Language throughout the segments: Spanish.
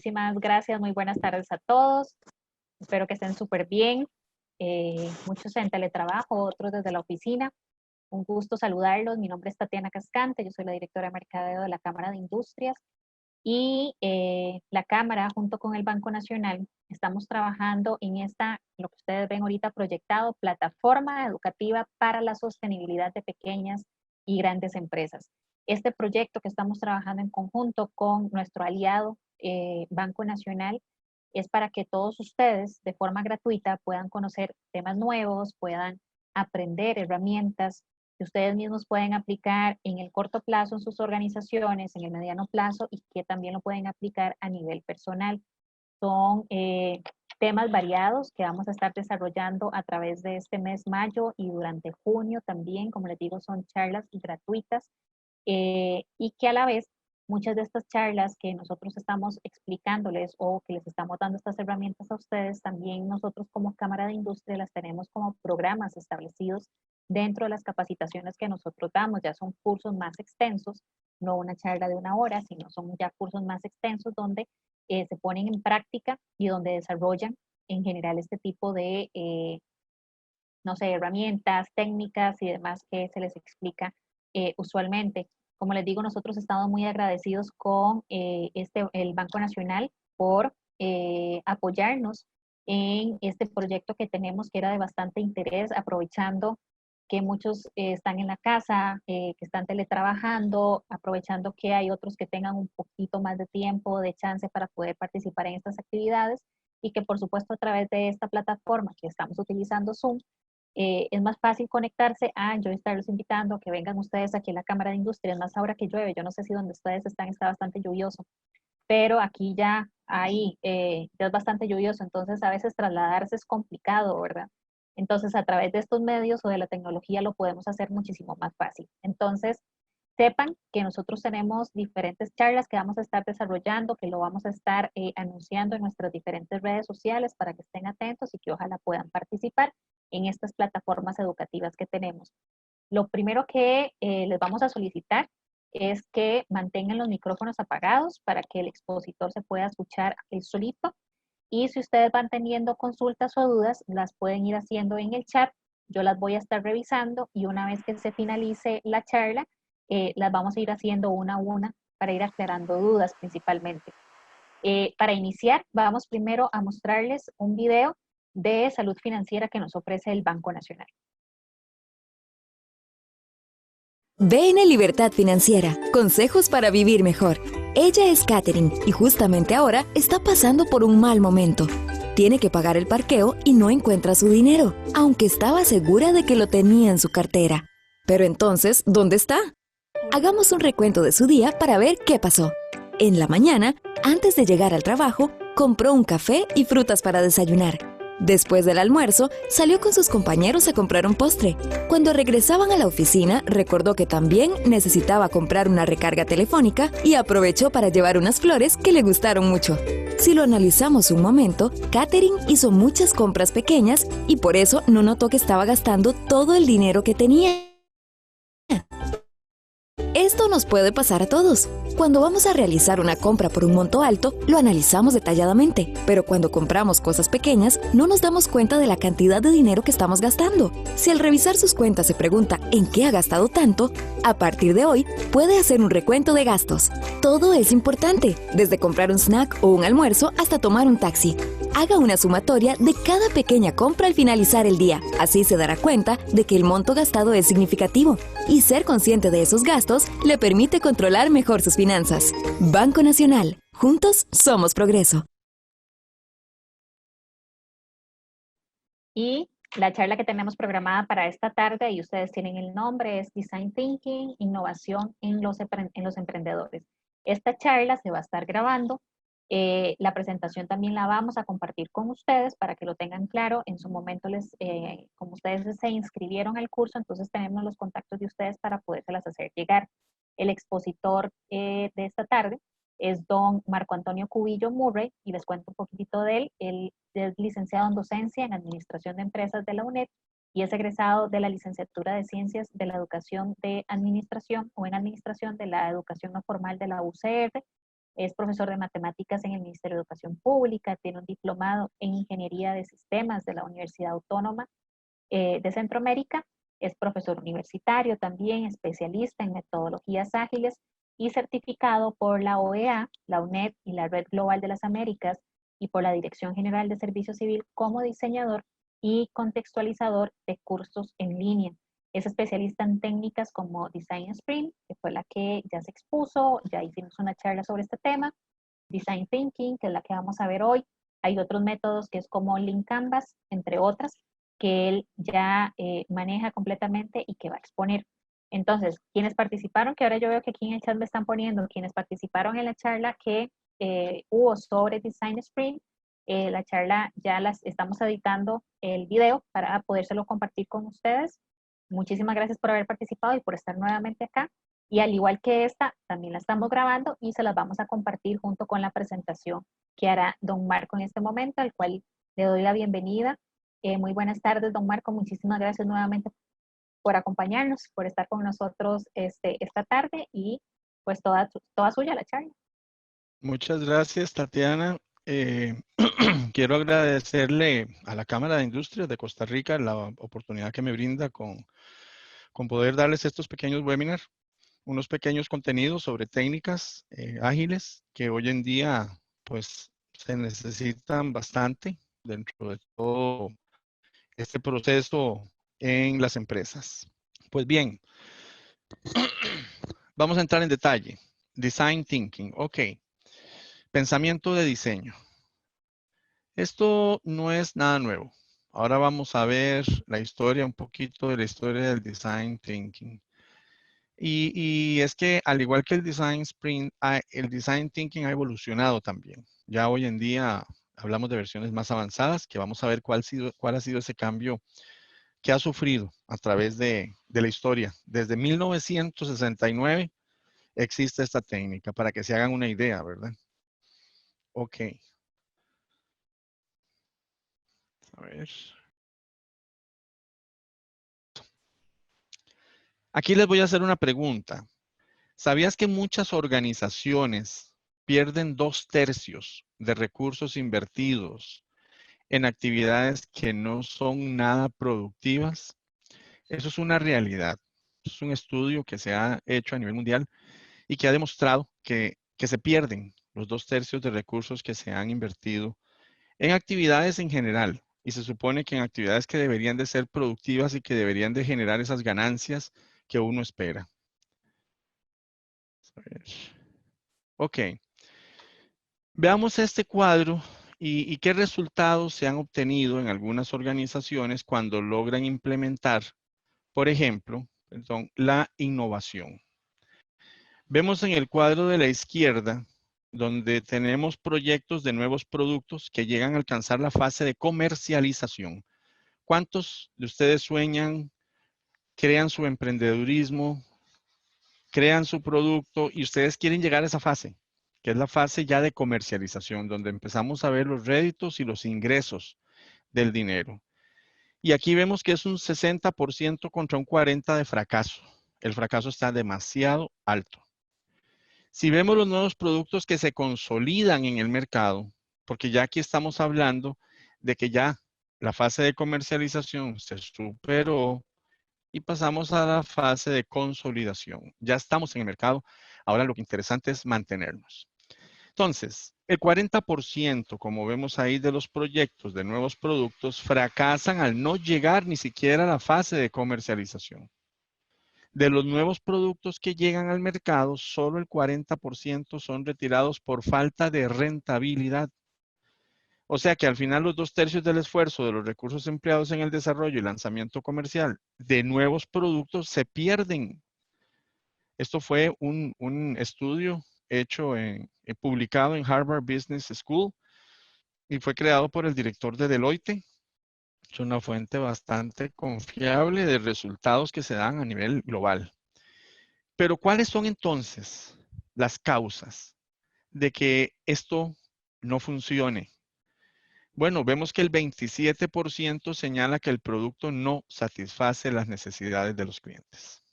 muchísimas gracias. Muy buenas tardes a todos. Espero que estén súper bien. Muchos en teletrabajo, otros desde la oficina. Un gusto saludarlos. Mi nombre es Tatiana Cascante. Yo soy la directora de mercadeo de la Cámara de Industrias. Y la Cámara, junto con el Banco Nacional, estamos trabajando en lo que ustedes ven ahorita proyectado, plataforma educativa para la sostenibilidad de pequeñas y grandes empresas. Este proyecto que estamos trabajando en conjunto con nuestro aliado Banco Nacional es para que todos ustedes de forma gratuita puedan conocer temas nuevos, puedan aprender herramientas que ustedes mismos pueden aplicar en el corto plazo en sus organizaciones, en el mediano plazo y que también lo pueden aplicar a nivel personal. Son temas variados que vamos a estar desarrollando a través de este mes mayo y durante junio también. Como les digo, son charlas gratuitas y que a la vez muchas de estas charlas que nosotros estamos explicándoles o que les estamos dando estas herramientas a ustedes, también nosotros como Cámara de Industria las tenemos como programas establecidos dentro de las capacitaciones que nosotros damos. Ya son cursos más extensos, no una charla de una hora, sino son ya cursos más extensos donde se ponen en práctica y donde desarrollan en general este tipo de, no sé, herramientas, técnicas y demás que se les explica usualmente. Como les digo, nosotros estamos muy agradecidos con el Banco Nacional por apoyarnos en este proyecto que tenemos, que era de bastante interés, aprovechando que muchos están en la casa, que están teletrabajando, aprovechando que hay otros que tengan un poquito más de tiempo, de chance para poder participar en estas actividades y que por supuesto a través de esta plataforma que estamos utilizando Zoom, es más fácil conectarse a yo estarlos invitando, que vengan ustedes aquí a la Cámara de Industrias, más ahora que llueve. Yo no sé si donde ustedes están está bastante lluvioso, pero aquí ya ya es bastante lluvioso, entonces a veces trasladarse es complicado, ¿verdad? Entonces a través de estos medios o de la tecnología lo podemos hacer muchísimo más fácil. Entonces, sepan que nosotros tenemos diferentes charlas que vamos a estar desarrollando, que lo vamos a estar anunciando en nuestras diferentes redes sociales para que estén atentos y que ojalá puedan participar en estas plataformas educativas que tenemos. Lo primero que les vamos a solicitar es que mantengan los micrófonos apagados para que el expositor se pueda escuchar él solito. Y si ustedes van teniendo consultas o dudas, las pueden ir haciendo en el chat. Yo las voy a estar revisando y una vez que se finalice la charla, las vamos a ir haciendo una a una para ir aclarando dudas principalmente. Para iniciar, vamos primero a mostrarles un video de salud financiera que nos ofrece el Banco Nacional. BN Libertad Financiera, consejos para vivir mejor. Ella es Katherine y justamente ahora está pasando por un mal momento. Tiene que pagar el parqueo y no encuentra su dinero, aunque estaba segura de que lo tenía en su cartera. Pero entonces, ¿dónde está? Hagamos un recuento de su día para ver qué pasó. En la mañana, antes de llegar al trabajo, compró un café y frutas para desayunar. Después del almuerzo, salió con sus compañeros a comprar un postre. Cuando regresaban a la oficina, recordó que también necesitaba comprar una recarga telefónica y aprovechó para llevar unas flores que le gustaron mucho. Si lo analizamos un momento, Katherine hizo muchas compras pequeñas y por eso no notó que estaba gastando todo el dinero que tenía. Esto nos puede pasar a todos. Cuando vamos a realizar una compra por un monto alto, lo analizamos detalladamente, pero cuando compramos cosas pequeñas, no nos damos cuenta de la cantidad de dinero que estamos gastando. Si al revisar sus cuentas se pregunta ¿en qué ha gastado tanto?, a partir de hoy puede hacer un recuento de gastos. Todo es importante, desde comprar un snack o un almuerzo hasta tomar un taxi. Haga una sumatoria de cada pequeña compra al finalizar el día. Así se dará cuenta de que el monto gastado es significativo. Y ser consciente de esos gastos le permite controlar mejor sus finanzas. Banco Nacional. Juntos somos progreso. Y la charla que tenemos programada para esta tarde, y ustedes tienen el nombre, es Design Thinking, Innovación en los Emprendedores. Esta charla se va a estar grabando. La presentación también la vamos a compartir con ustedes para que lo tengan claro. En su momento, como ustedes se inscribieron al curso, entonces tenemos los contactos de ustedes para podérselas hacer llegar. El expositor de esta tarde es don Marco Antonio Cubillo Murray, y les cuento un poquitito de él. Él es licenciado en docencia en Administración de Empresas de la UNED y es egresado de la licenciatura de Ciencias de la Educación de Administración o en Administración de la Educación No Formal de la UCR. Es profesor de matemáticas en el Ministerio de Educación Pública, tiene un diplomado en Ingeniería de Sistemas de la Universidad Autónoma de Centroamérica, es profesor universitario también, especialista en metodologías ágiles y certificado por la OEA, la UNED y la Red Global de las Américas y por la Dirección General de Servicio Civil como diseñador y contextualizador de cursos en línea. Es especialista en técnicas como Design Sprint, que fue la que ya se expuso, ya hicimos una charla sobre este tema, Design Thinking, que es la que vamos a ver hoy. Hay otros métodos que es como Lean Canvas, entre otras, que él ya maneja completamente y que va a exponer. Entonces, quienes participaron, que ahora yo veo que aquí en el chat me están poniendo, quienes participaron en la charla que hubo sobre Design Sprint, la charla ya las estamos editando el video para podérselo compartir con ustedes. Muchísimas gracias por haber participado y por estar nuevamente acá. Y al igual que esta, también la estamos grabando y se las vamos a compartir junto con la presentación que hará don Marco en este momento, al cual le doy la bienvenida. Muy buenas tardes, don Marco. Muchísimas gracias nuevamente por acompañarnos, por estar con nosotros esta tarde y pues toda suya la charla. Muchas gracias, Tatiana. Quiero agradecerle a la Cámara de Industrias de Costa Rica la oportunidad que me brinda con poder darles estos pequeños webinars, unos pequeños contenidos sobre técnicas ágiles que hoy en día pues se necesitan bastante dentro de todo este proceso en las empresas. Pues bien, vamos a entrar en detalle. Design Thinking, ok. Pensamiento de diseño. Esto no es nada nuevo. Ahora vamos a ver la historia, un poquito de la historia del Design Thinking. Y es que al igual que el Design Sprint, el Design Thinking ha evolucionado también. Ya hoy en día hablamos de versiones más avanzadas, que vamos a ver cuál ha sido ese cambio que ha sufrido a través de la historia. Desde 1969 existe esta técnica, para que se hagan una idea, ¿verdad? Ok. A ver. Aquí les voy a hacer una pregunta. ¿Sabías que muchas organizaciones pierden 2/3 de recursos invertidos en actividades que no son nada productivas? Eso es una realidad. Es un estudio que se ha hecho a nivel mundial y que ha demostrado que se pierden los 2/3 de recursos que se han invertido en actividades en general. Y se supone que en actividades que deberían de ser productivas y que deberían de generar esas ganancias que uno espera. A ver. Ok. Veamos este cuadro y qué resultados se han obtenido en algunas organizaciones cuando logran implementar, por ejemplo, la innovación. Vemos en el cuadro de la izquierda, donde tenemos proyectos de nuevos productos que llegan a alcanzar la fase de comercialización. ¿Cuántos de ustedes sueñan, crean su emprendedurismo, crean su producto y ustedes quieren llegar a esa fase, que es la fase ya de comercialización, donde empezamos a ver los réditos y los ingresos del dinero? Y aquí vemos que es un 60% contra un 40% de fracaso. El fracaso está demasiado alto. Si vemos los nuevos productos que se consolidan en el mercado, porque ya aquí estamos hablando de que ya la fase de comercialización se superó y pasamos a la fase de consolidación. Ya estamos en el mercado. Ahora lo que interesante es mantenernos. Entonces, el 40%, como vemos ahí, de los proyectos de nuevos productos fracasan al no llegar ni siquiera a la fase de comercialización. De los nuevos productos que llegan al mercado, solo el 40% son retirados por falta de rentabilidad. O sea que al final los 2/3 del esfuerzo de los recursos empleados en el desarrollo y lanzamiento comercial de nuevos productos se pierden. Esto fue un estudio hecho publicado en Harvard Business School y fue creado por el director de Deloitte. Es una fuente bastante confiable de resultados que se dan a nivel global. Pero ¿cuáles son entonces las causas de que esto no funcione? Bueno, vemos que el 27% señala que el producto no satisface las necesidades de los clientes.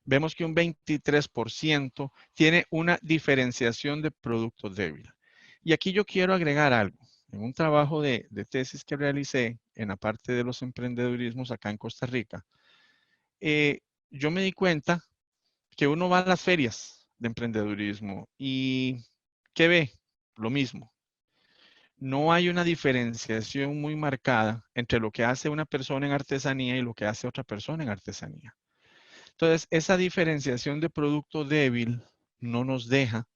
vemos que un 23% tiene una diferenciación de producto débil. Y aquí yo quiero agregar algo. En un trabajo de tesis que realicé en la parte de los emprendedurismos acá en Costa Rica, yo me di cuenta que uno va a las ferias de emprendedurismo y ¿qué ve? Lo mismo. No hay una diferenciación muy marcada entre lo que hace una persona en artesanía y lo que hace otra persona en artesanía. Entonces, esa diferenciación de producto débil no nos deja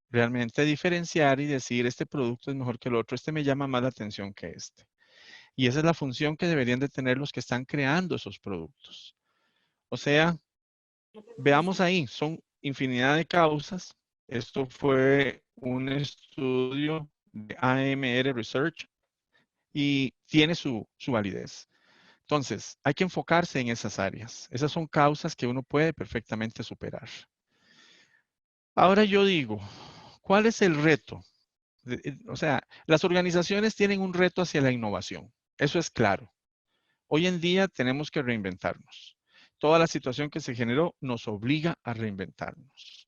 realmente diferenciar y decir, este producto es mejor que el otro, este me llama más la atención que este. Y esa es la función que deberían de tener los que están creando esos productos. O sea, veamos ahí, son infinidad de causas. Esto fue un estudio de AMR Research y tiene su validez. Entonces, hay que enfocarse en esas áreas. Esas son causas que uno puede perfectamente superar. Ahora yo digo, ¿cuál es el reto? O sea, las organizaciones tienen un reto hacia la innovación. Eso es claro. Hoy en día tenemos que reinventarnos. Toda la situación que se generó nos obliga a reinventarnos.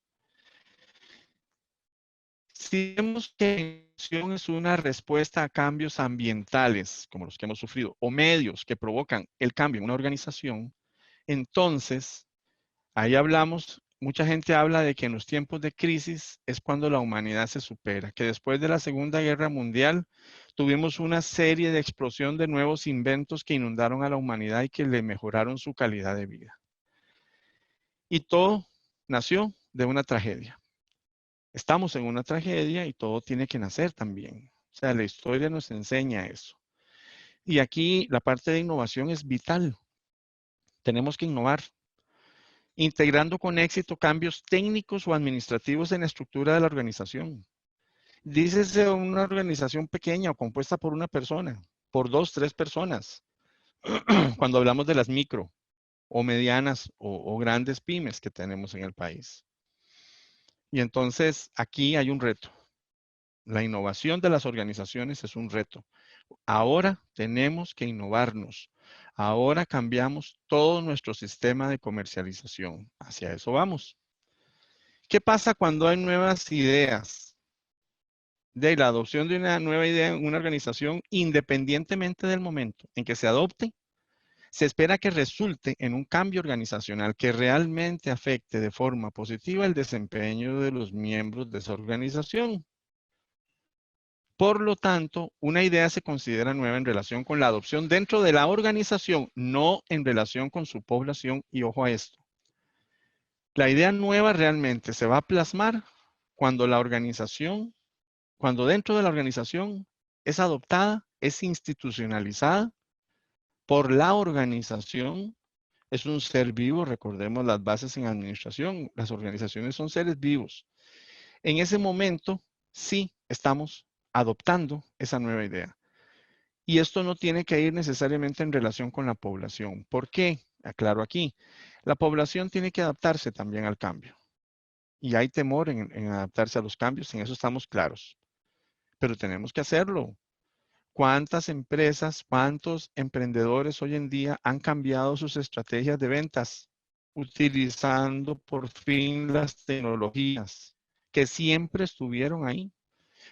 Si vemos que la innovación es una respuesta a cambios ambientales, como los que hemos sufrido, o medios que provocan el cambio en una organización, entonces ahí hablamos, mucha gente habla de que en los tiempos de crisis es cuando la humanidad se supera, que después de la Segunda Guerra Mundial tuvimos una serie de explosión de nuevos inventos que inundaron a la humanidad y que le mejoraron su calidad de vida. Y todo nació de una tragedia. Estamos en una tragedia y todo tiene que nacer también. O sea, la historia nos enseña eso. Y aquí la parte de innovación es vital. Tenemos que innovar, integrando con éxito cambios técnicos o administrativos en la estructura de la organización. Dícese una organización pequeña o compuesta por una persona, por 2, 3 personas. Cuando hablamos de las micro o medianas o grandes pymes que tenemos en el país. Y entonces aquí hay un reto. La innovación de las organizaciones es un reto. Ahora tenemos que innovarnos. Ahora cambiamos todo nuestro sistema de comercialización. Hacia eso vamos. ¿Qué pasa cuando hay nuevas ideas? De la adopción de una nueva idea en una organización, independientemente del momento en que se adopte, se espera que resulte en un cambio organizacional que realmente afecte de forma positiva el desempeño de los miembros de esa organización. Por lo tanto, una idea se considera nueva en relación con la adopción dentro de la organización, no en relación con su población. Y ojo a esto. La idea nueva realmente se va a plasmar cuando la organización, cuando dentro de la organización es adoptada, es institucionalizada por la organización. Es un ser vivo, recordemos las bases en administración. Las organizaciones son seres vivos. En ese momento, sí, estamos adoptando esa nueva idea. Y esto no tiene que ir necesariamente en relación con la población. ¿Por qué? Aclaro aquí. La población tiene que adaptarse también al cambio. Y hay temor en adaptarse a los cambios, en eso estamos claros. Pero tenemos que hacerlo. ¿Cuántas empresas, cuántos emprendedores hoy en día han cambiado sus estrategias de ventas utilizando por fin las tecnologías que siempre estuvieron ahí,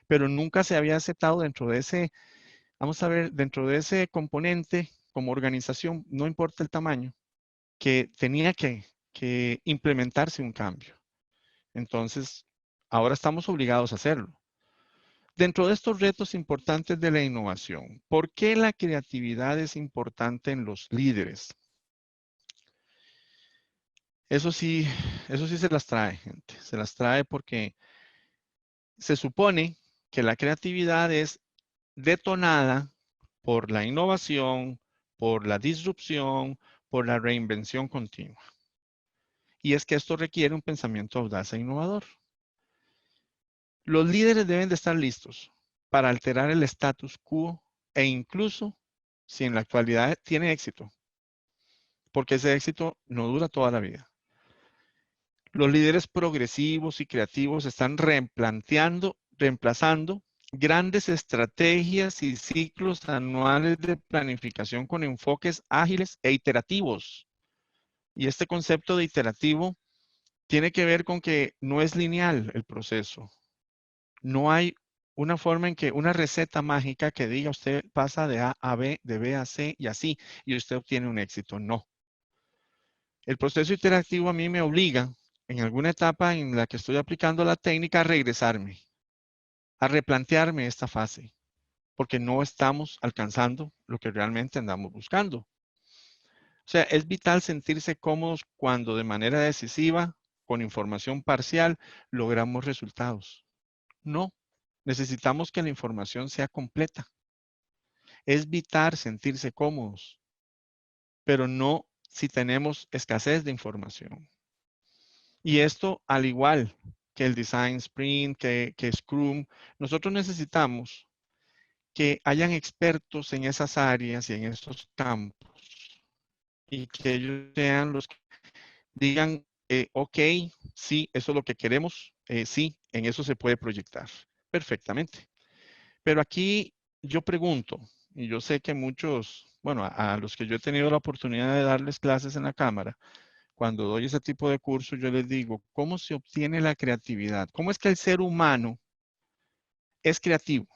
pero nunca se había aceptado dentro de ese, vamos a ver, dentro de ese componente como organización, no importa el tamaño, que tenía que implementarse un cambio? Entonces, ahora estamos obligados a hacerlo. Dentro de estos retos importantes de la innovación, ¿por qué la creatividad es importante en los líderes? Eso sí se las trae, gente. Se las trae porque se supone que la creatividad es detonada por la innovación, por la disrupción, por la reinvención continua. Y es que esto requiere un pensamiento audaz e innovador. Los líderes deben de estar listos para alterar el status quo e incluso si en la actualidad tiene éxito, porque ese éxito no dura toda la vida. Los líderes progresivos y creativos están reemplazando grandes estrategias y ciclos anuales de planificación con enfoques ágiles e iterativos. Y este concepto de iterativo tiene que ver con que no es lineal el proceso. No hay una forma en que, una receta mágica que diga usted pasa de A a B, de B a C y así, y usted obtiene un éxito. No. El proceso iterativo a mí me obliga, en alguna etapa en la que estoy aplicando la técnica, a regresarme, a replantearme esta fase, porque no estamos alcanzando lo que realmente andamos buscando. O sea, es vital sentirse cómodos cuando de manera decisiva, con información parcial, logramos resultados. No, necesitamos que la información sea completa. Es vital sentirse cómodos, pero no si tenemos escasez de información. Y esto, al igual que el Design Sprint, que Scrum, nosotros necesitamos que hayan expertos en esas áreas y en esos campos y que ellos sean los que digan, ok, sí, eso es lo que queremos, sí, en eso se puede proyectar perfectamente. Pero aquí yo pregunto, y yo sé que muchos, bueno, a los que yo he tenido la oportunidad de darles clases en la cámara, cuando doy ese tipo de cursos, yo les digo, ¿cómo se obtiene la creatividad? ¿Cómo es que el ser humano es creativo?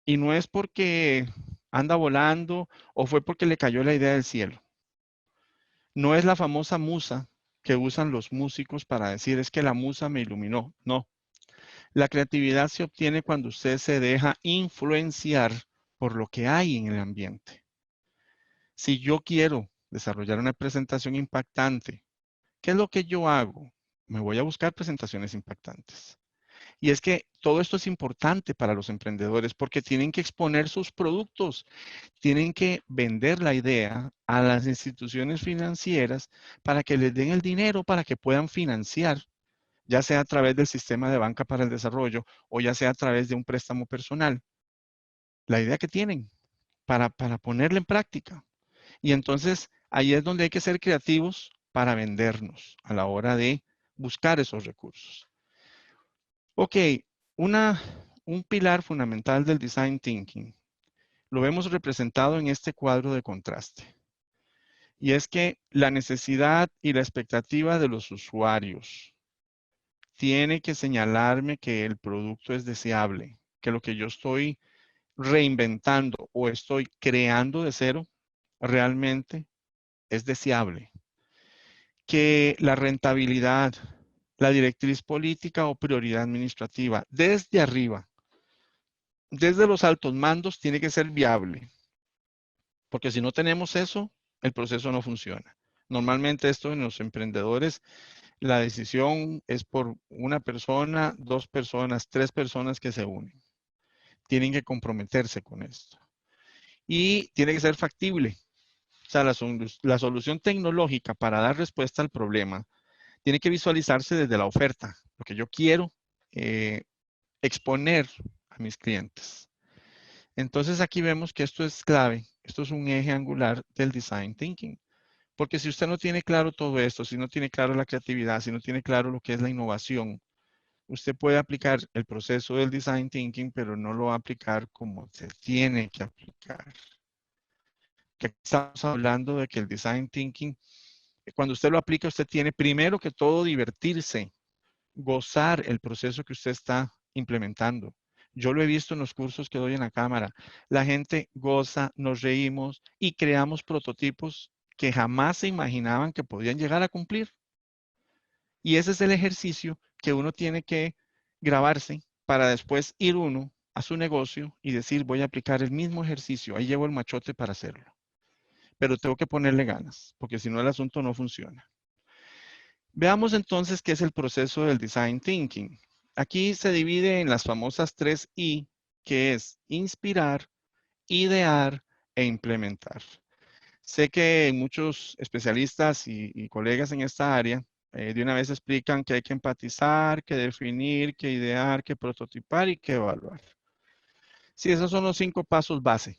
Y no es porque anda volando o fue porque le cayó la idea del cielo. No es la famosa musa que usan los músicos para decir, es que la musa me iluminó. No. La creatividad se obtiene cuando usted se deja influenciar por lo que hay en el ambiente. Si yo quiero desarrollar una presentación impactante, ¿qué es lo que yo hago? Me voy a buscar presentaciones impactantes. Y es que todo esto es importante para los emprendedores porque tienen que exponer sus productos, tienen que vender la idea a las instituciones financieras para que les den el dinero para que puedan financiar, ya sea a través del sistema de banca para el desarrollo o ya sea a través de un préstamo personal. La idea que tienen para ponerla en práctica. Y entonces ahí es donde hay que ser creativos para vendernos a la hora de buscar esos recursos. Ok, un pilar fundamental del design thinking lo vemos representado en este cuadro de contraste. Y es que la necesidad y la expectativa de los usuarios tiene que señalarme que el producto es deseable, que lo que yo estoy reinventando o estoy creando de cero realmente es deseable. Que la rentabilidad, la directriz política o prioridad administrativa desde arriba, desde los altos mandos, tiene que ser viable. Porque si no tenemos eso, el proceso no funciona. Normalmente esto en los emprendedores, la decisión es por una persona, dos personas, tres personas que se unen. Tienen que comprometerse con esto. Y tiene que ser factible. O sea, la solución tecnológica para dar respuesta al problema tiene que visualizarse desde la oferta, lo que yo quiero exponer a mis clientes. Entonces aquí vemos que esto es clave, esto es un eje angular del design thinking. Porque si usted no tiene claro todo esto, si no tiene claro la creatividad, si no tiene claro lo que es la innovación, usted puede aplicar el proceso del design thinking, pero no lo va a aplicar como se tiene que aplicar. Que aquí estamos hablando de que el design thinking, cuando usted lo aplica, usted tiene primero que todo divertirse, gozar el proceso que usted está implementando. Yo lo he visto en los cursos que doy en la cámara. La gente goza, nos reímos y creamos prototipos que jamás se imaginaban que podían llegar a cumplir. Y ese es el ejercicio que uno tiene que grabarse para después ir uno a su negocio y decir, voy a aplicar el mismo ejercicio. Ahí llevo el machote para hacerlo. Pero tengo que ponerle ganas, porque si no el asunto no funciona. Veamos entonces qué es el proceso del design thinking. Aquí se divide en las famosas 3 I, que es inspirar, idear e implementar. Sé que muchos especialistas y colegas en esta área de una vez explican que hay que empatizar, que definir, que idear, que prototipar y que evaluar. Sí, esos son los 5 pasos base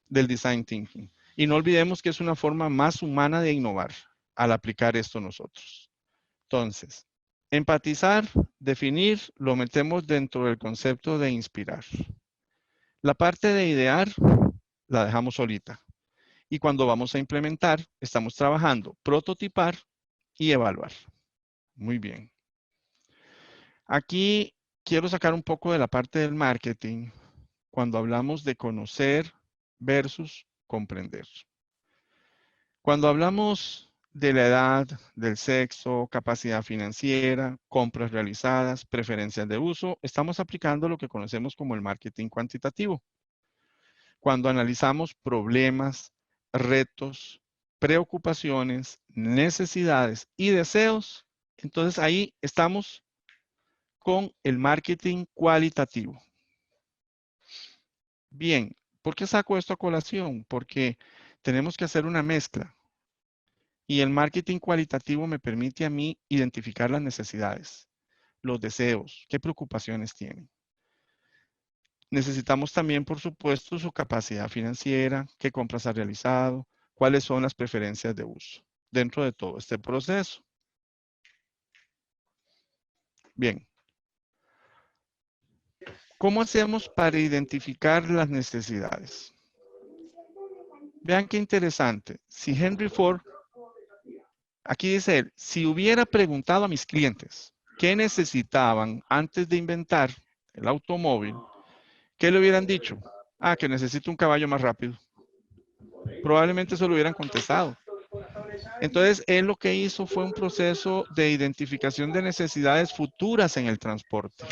del design thinking. Y no olvidemos que es una forma más humana de innovar al aplicar esto nosotros. Entonces, empatizar, definir, lo metemos dentro del concepto de inspirar. La parte de idear la dejamos solita. Y cuando vamos a implementar, estamos trabajando prototipar y evaluar. Muy bien. Aquí quiero sacar un poco de la parte del marketing cuando hablamos de conocer versus comprender. Cuando hablamos de la edad, del sexo, capacidad financiera, compras realizadas, preferencias de uso, estamos aplicando lo que conocemos como el marketing cuantitativo. Cuando analizamos problemas, retos, preocupaciones, necesidades y deseos, entonces ahí estamos con el marketing cualitativo. Bien, ¿por qué saco esto a colación? Porque tenemos que hacer una mezcla. Y el marketing cualitativo me permite a mí identificar las necesidades, los deseos, qué preocupaciones tienen. Necesitamos también, por supuesto, su capacidad financiera, qué compras ha realizado, cuáles son las preferencias de uso dentro de todo este proceso. Bien. ¿Cómo hacemos para identificar las necesidades? Vean qué interesante. Si Henry Ford, aquí dice él, si hubiera preguntado a mis clientes qué necesitaban antes de inventar el automóvil, ¿qué le hubieran dicho? Ah, que necesito un caballo más rápido. Probablemente eso lo hubieran contestado. Entonces, él lo que hizo fue un proceso de identificación de necesidades futuras en el transporte.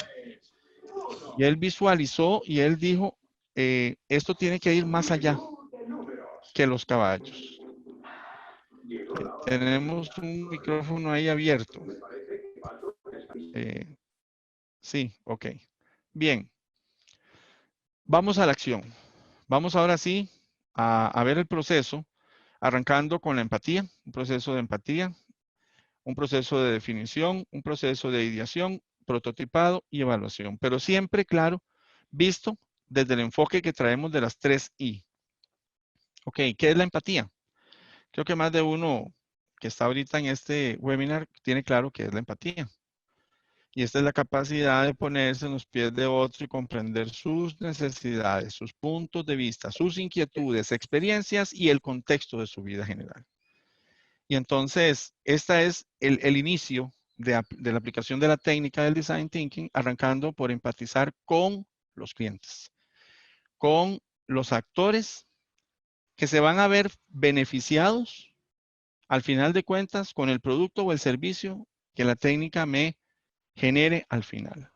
Y él visualizó y él dijo, esto tiene que ir más allá que los caballos. Tenemos un micrófono ahí abierto. Sí, ok. Bien. Vamos a la acción. Vamos ahora sí a ver el proceso, arrancando con la empatía, un proceso de empatía, un proceso de definición, un proceso de ideación, prototipado y evaluación. Pero siempre, claro, visto desde el enfoque que traemos de las 3 I. Ok, ¿qué es la empatía? Creo que más de uno que está ahorita en este webinar tiene claro qué es la empatía. Y esta es la capacidad de ponerse en los pies de otro y comprender sus necesidades, sus puntos de vista, sus inquietudes, experiencias y el contexto de su vida general. Y entonces, esta es el inicio de la aplicación de la técnica del Design Thinking, arrancando por empatizar con los clientes, con los actores que se van a ver beneficiados al final de cuentas con el producto o el servicio que la técnica me genere al final.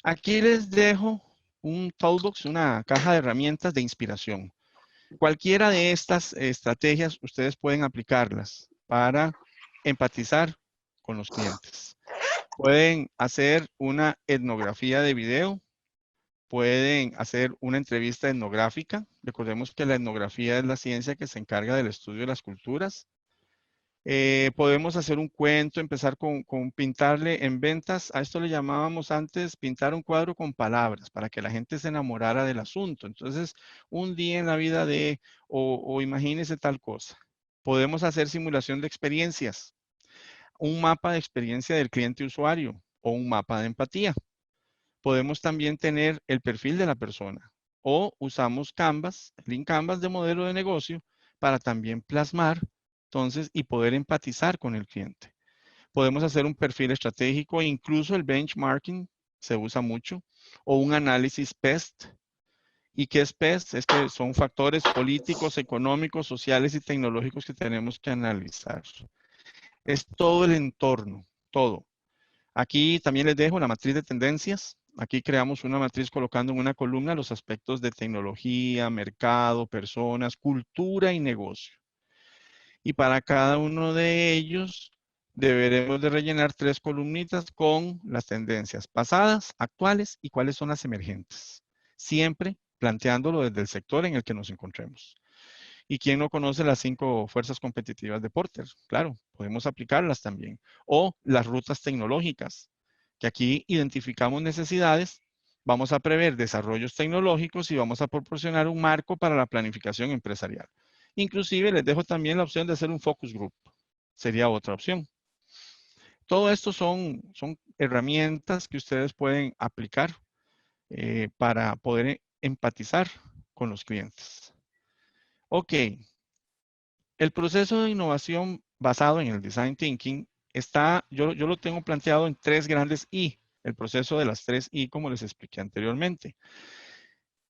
Aquí les dejo un toolbox, una caja de herramientas de inspiración. Cualquiera de estas estrategias ustedes pueden aplicarlas para empatizar con los clientes. Pueden hacer una etnografía de video, pueden hacer una entrevista etnográfica. Recordemos que la etnografía es la ciencia que se encarga del estudio de las culturas. Podemos hacer un cuento, empezar con pintarle en ventas. A esto le llamábamos antes pintar un cuadro con palabras para que la gente se enamorara del asunto. Entonces, un día en la vida de, o imagínese tal cosa. Podemos hacer simulación de experiencias, un mapa de experiencia del cliente usuario o un mapa de empatía. Podemos también tener el perfil de la persona o usamos Canvas, Link Canvas de modelo de negocio para también plasmar entonces y poder empatizar con el cliente. Podemos hacer un perfil estratégico e incluso el benchmarking se usa mucho o un análisis PEST. ¿Y qué es PEST? Es que son factores políticos, económicos, sociales y tecnológicos que tenemos que analizar. Es todo el entorno, todo. Aquí también les dejo la matriz de tendencias. Aquí creamos una matriz colocando en una columna los aspectos de tecnología, mercado, personas, cultura y negocio. Y para cada uno de ellos deberemos de rellenar 3 columnitas con las tendencias pasadas, actuales y cuáles son las emergentes. Siempre planteándolo desde el sector en el que nos encontremos. ¿Y quién no conoce las 5 fuerzas competitivas de Porter? Claro, podemos aplicarlas también. O las rutas tecnológicas, que aquí identificamos necesidades, vamos a prever desarrollos tecnológicos y vamos a proporcionar un marco para la planificación empresarial. Inclusive les dejo también la opción de hacer un focus group. Sería otra opción. Todo esto son herramientas que ustedes pueden aplicar para poder empatizar con los clientes. Ok. El proceso de innovación basado en el Design Thinking está, yo lo tengo planteado en 3 grandes I, el proceso de las 3 I como les expliqué anteriormente.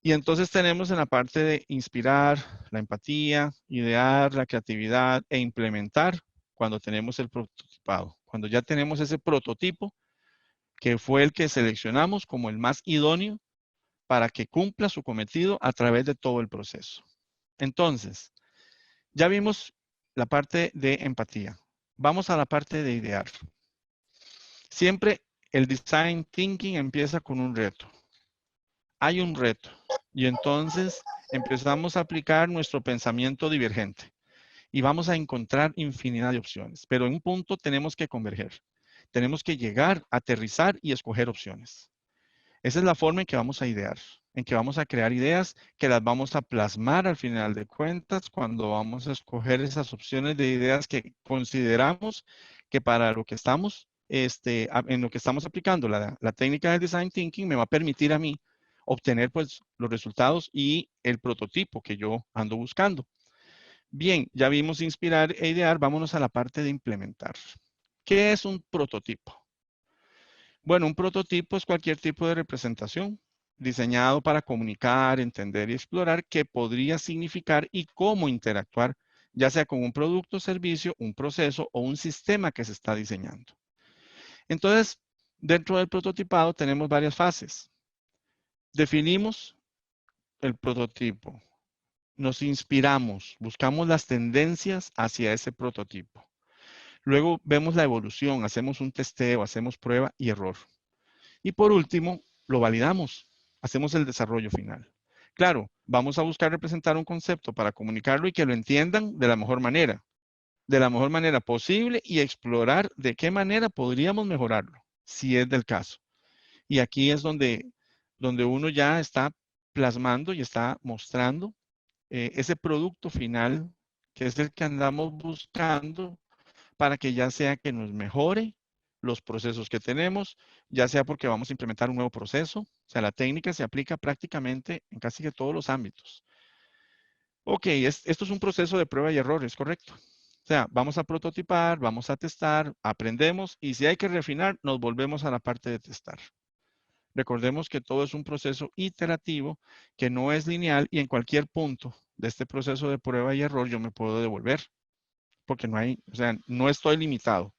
Y entonces tenemos en la parte de inspirar, la empatía, idear, la creatividad e implementar cuando tenemos el prototipado. Cuando ya tenemos ese prototipo, que fue el que seleccionamos como el más idóneo para que cumpla su cometido a través de todo el proceso. Entonces, ya vimos la parte de empatía. Vamos a la parte de idear. Siempre el design thinking empieza con un reto. Hay un reto y entonces empezamos a aplicar nuestro pensamiento divergente y vamos a encontrar infinidad de opciones, pero en un punto tenemos que converger. Tenemos que llegar, aterrizar y escoger opciones. Esa es la forma en que vamos a idear, en que vamos a crear ideas que las vamos a plasmar al final de cuentas cuando vamos a escoger esas opciones de ideas que consideramos que para lo que estamos, en lo que estamos aplicando la técnica del design thinking me va a permitir a mí obtener pues los resultados y el prototipo que yo ando buscando. Bien, ya vimos inspirar e idear, vámonos a la parte de implementar. ¿Qué es un prototipo? Bueno, un prototipo es cualquier tipo de representación diseñado para comunicar, entender y explorar qué podría significar y cómo interactuar, ya sea con un producto, servicio, un proceso o un sistema que se está diseñando. Entonces, dentro del prototipado tenemos varias fases. Definimos el prototipo, nos inspiramos, buscamos las tendencias hacia ese prototipo. Luego vemos la evolución, hacemos un testeo, hacemos prueba y error. Y por último, lo validamos, hacemos el desarrollo final. Claro, vamos a buscar representar un concepto para comunicarlo y que lo entiendan de la mejor manera posible y explorar de qué manera podríamos mejorarlo, si es del caso. Y aquí es donde uno ya está plasmando y está mostrando ese producto final, que es el que andamos buscando para que ya sea que nos mejore los procesos que tenemos, ya sea porque vamos a implementar un nuevo proceso. O sea, la técnica se aplica prácticamente en casi que todos los ámbitos. Ok, esto es un proceso de prueba y error, ¿es correcto? O sea, vamos a prototipar, vamos a testar, aprendemos y si hay que refinar, nos volvemos a la parte de testar. Recordemos que todo es un proceso iterativo que no es lineal y en cualquier punto de este proceso de prueba y error yo me puedo devolver porque no estoy limitado.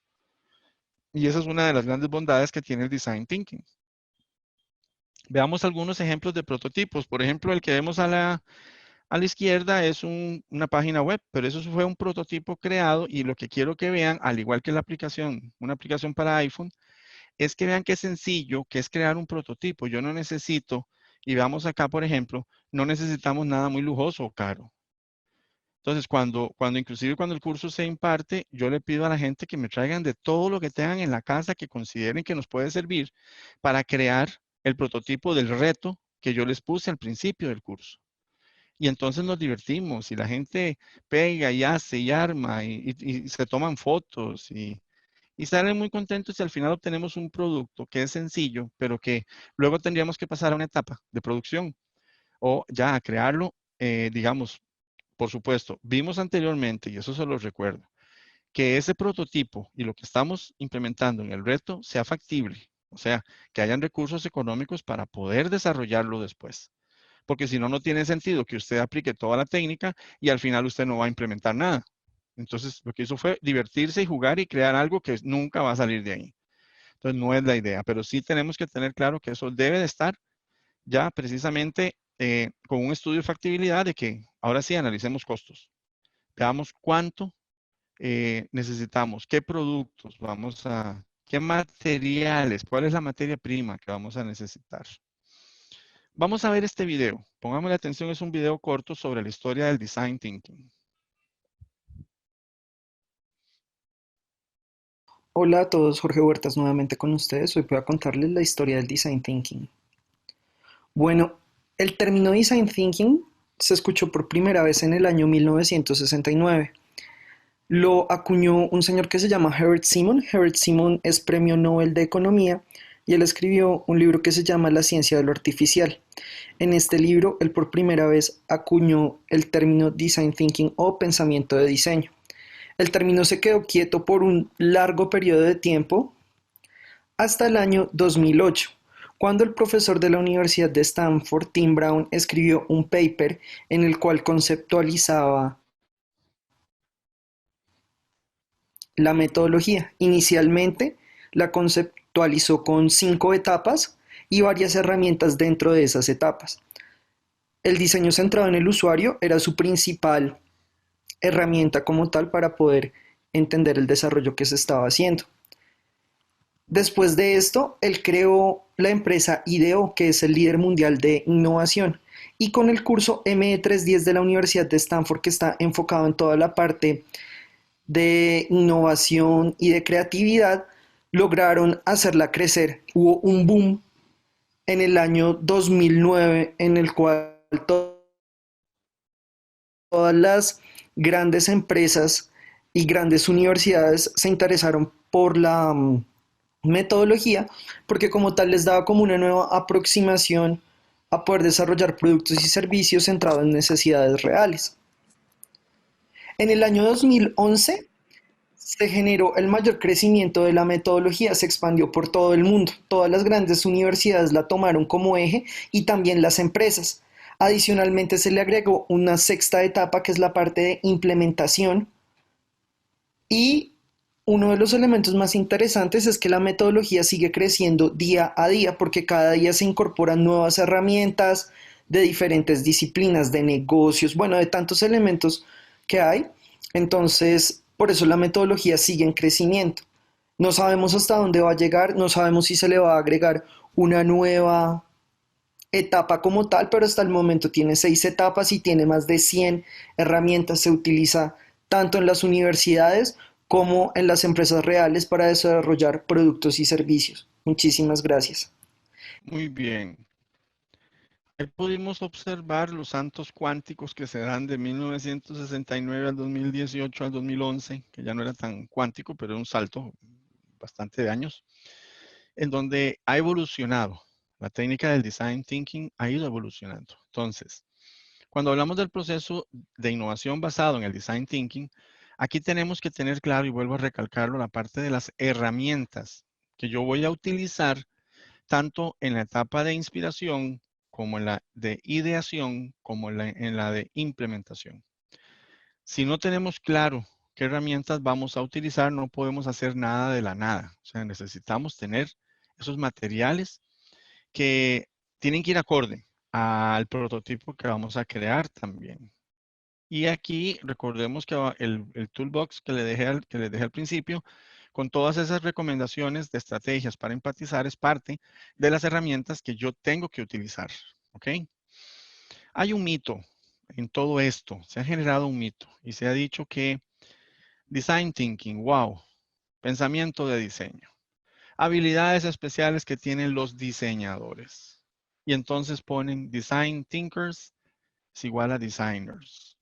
Y esa es una de las grandes bondades que tiene el Design Thinking. Veamos algunos ejemplos de prototipos. Por ejemplo, el que vemos a la izquierda es una página web, pero eso fue un prototipo creado y lo que quiero que vean, al igual que la aplicación, una aplicación para iPhone, es que vean qué sencillo que es crear un prototipo. Yo no necesito, y veamos acá, por ejemplo, no necesitamos nada muy lujoso o caro. Entonces, inclusive cuando el curso se imparte, yo le pido a la gente que me traigan de todo lo que tengan en la casa que consideren que nos puede servir para crear el prototipo del reto que yo les puse al principio del curso. Y entonces nos divertimos y la gente pega y hace y arma y se toman fotos y salen muy contentos y al final obtenemos un producto que es sencillo, pero que luego tendríamos que pasar a una etapa de producción o ya a crearlo, digamos, por supuesto, vimos anteriormente, y eso se los recuerdo, que ese prototipo y lo que estamos implementando en el reto sea factible, o sea, que hayan recursos económicos para poder desarrollarlo después. Porque si no, no tiene sentido que usted aplique toda la técnica y al final usted no va a implementar nada. Entonces, lo que hizo fue divertirse y jugar y crear algo que nunca va a salir de ahí. Entonces, no es la idea, pero sí tenemos que tener claro que eso debe de estar ya precisamente con un estudio de factibilidad de que ahora sí analicemos costos. Veamos cuánto necesitamos, qué productos qué materiales, cuál es la materia prima que vamos a necesitar. Vamos a ver este video. Pongámosle atención, es un video corto sobre la historia del Design Thinking. Hola a todos, Jorge Huertas nuevamente con ustedes. Hoy voy a contarles la historia del Design Thinking. Bueno, el término Design Thinking se escuchó por primera vez en el año 1969. Lo acuñó un señor que se llama Herbert Simon. Herbert Simon es premio Nobel de Economía y él escribió un libro que se llama La ciencia de lo artificial. En este libro, él por primera vez acuñó el término Design Thinking o pensamiento de diseño. El término se quedó quieto por un largo periodo de tiempo hasta el año 2008, cuando el profesor de la Universidad de Stanford, Tim Brown, escribió un paper en el cual conceptualizaba la metodología. Inicialmente la conceptualizó con 5 etapas y varias herramientas dentro de esas etapas. El diseño centrado en el usuario era su principal herramienta como tal para poder entender el desarrollo que se estaba haciendo. Después de esto, él creó la empresa IDEO, que es el líder mundial de innovación, y con el curso ME310 de la Universidad de Stanford, que está enfocado en toda la parte de innovación y de creatividad, lograron hacerla crecer. Hubo un boom en el año 2009 en el cual todas las grandes empresas y grandes universidades se interesaron por la metodología, porque como tal les daba como una nueva aproximación a poder desarrollar productos y servicios centrados en necesidades reales. En el año 2011 se generó el mayor crecimiento de la metodología, se expandió por todo el mundo. Todas las grandes universidades la tomaron como eje y también las empresas. Adicionalmente se le agregó una sexta etapa que es la parte de implementación y uno de los elementos más interesantes es que la metodología sigue creciendo día a día porque cada día se incorporan nuevas herramientas de diferentes disciplinas, de negocios, bueno, de tantos elementos que hay. Entonces, por eso la metodología sigue en crecimiento. No sabemos hasta dónde va a llegar, no sabemos si se le va a agregar una nueva etapa como tal, pero hasta el momento tiene 6 etapas y tiene más de 100 herramientas. Se utiliza tanto en las universidades como en las empresas reales para desarrollar productos y servicios. Muchísimas gracias. Muy bien. Ahí pudimos observar los saltos cuánticos que se dan de 1969 al 2018 al 2011, que ya no era tan cuántico, pero era un salto bastante de años, en donde ha evolucionado. La técnica del design thinking ha ido evolucionando. Entonces, cuando hablamos del proceso de innovación basado en el design thinking, aquí tenemos que tener claro, y vuelvo a recalcarlo, la parte de las herramientas que yo voy a utilizar tanto en la etapa de inspiración como en la de ideación, como en la de implementación. Si no tenemos claro qué herramientas vamos a utilizar, no podemos hacer nada de la nada. O sea, necesitamos tener esos materiales que tienen que ir acorde al prototipo que vamos a crear también. Y aquí recordemos que el toolbox que les dejé al principio, con todas esas recomendaciones de estrategias para empatizar, es parte de las herramientas que yo tengo que utilizar. ¿Ok? Hay un mito en todo esto. Se ha generado un mito y se ha dicho que design thinking, wow, pensamiento de diseño, habilidades especiales que tienen los diseñadores. Y entonces ponen design thinkers es igual a designers.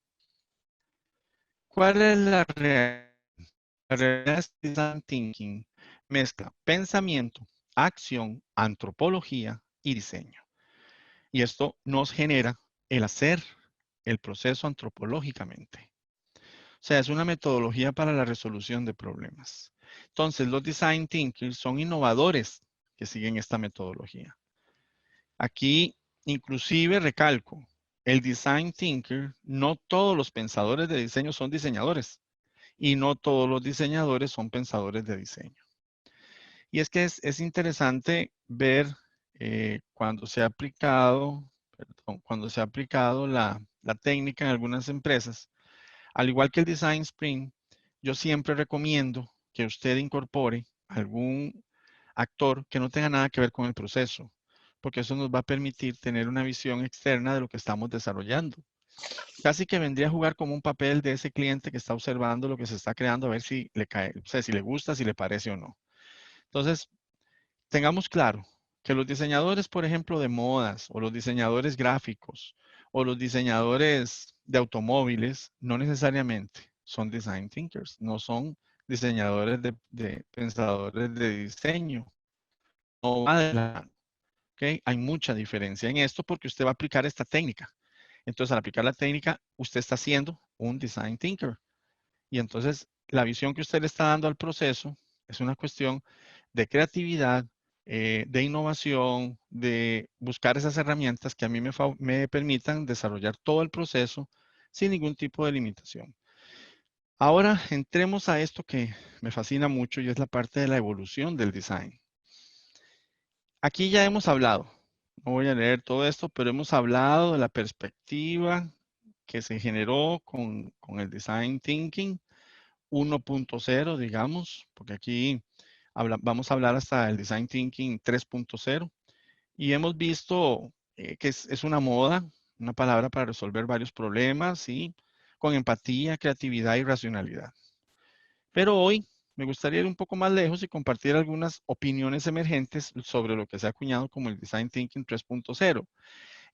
¿Cuál es la realidad? La realidad es que design thinking mezcla pensamiento, acción, antropología y diseño. Y esto nos genera el hacer el proceso antropológicamente. O sea, es una metodología para la resolución de problemas. Entonces, los design thinkers son innovadores que siguen esta metodología. Aquí, inclusive, recalco, el design thinker, no todos los pensadores de diseño son diseñadores y no todos los diseñadores son pensadores de diseño. Y es que es interesante ver cuando se ha aplicado, la técnica en algunas empresas, al igual que el Design Sprint, yo siempre recomiendo que usted incorpore algún actor que no tenga nada que ver con el proceso, porque eso nos va a permitir tener una visión externa de lo que estamos desarrollando. Casi que vendría a jugar como un papel de ese cliente que está observando lo que se está creando, a ver si le cae, o sea, si le gusta, si le parece o no. Entonces, tengamos claro que los diseñadores, por ejemplo, de modas, o los diseñadores gráficos, o los diseñadores de automóviles, no necesariamente son design thinkers, no son diseñadores de pensadores de diseño. No va de la mano, ¿ok? Hay mucha diferencia en esto porque usted va a aplicar esta técnica. Entonces, al aplicar la técnica, usted está siendo un design thinker. Y entonces, la visión que usted le está dando al proceso es una cuestión de creatividad, de innovación, de buscar esas herramientas que a mí me permitan desarrollar todo el proceso sin ningún tipo de limitación. Ahora entremos a esto que me fascina mucho y es la parte de la evolución del design. Aquí ya hemos hablado, no voy a leer todo esto, pero hemos hablado de la perspectiva que se generó con el Design Thinking 1.0, digamos, porque aquí vamos a hablar hasta el Design Thinking 3.0 y hemos visto que es una moda, una palabra para resolver varios problemas, ¿sí? Con empatía, creatividad y racionalidad. Pero hoy me gustaría ir un poco más lejos y compartir algunas opiniones emergentes sobre lo que se ha acuñado como el Design Thinking 3.0.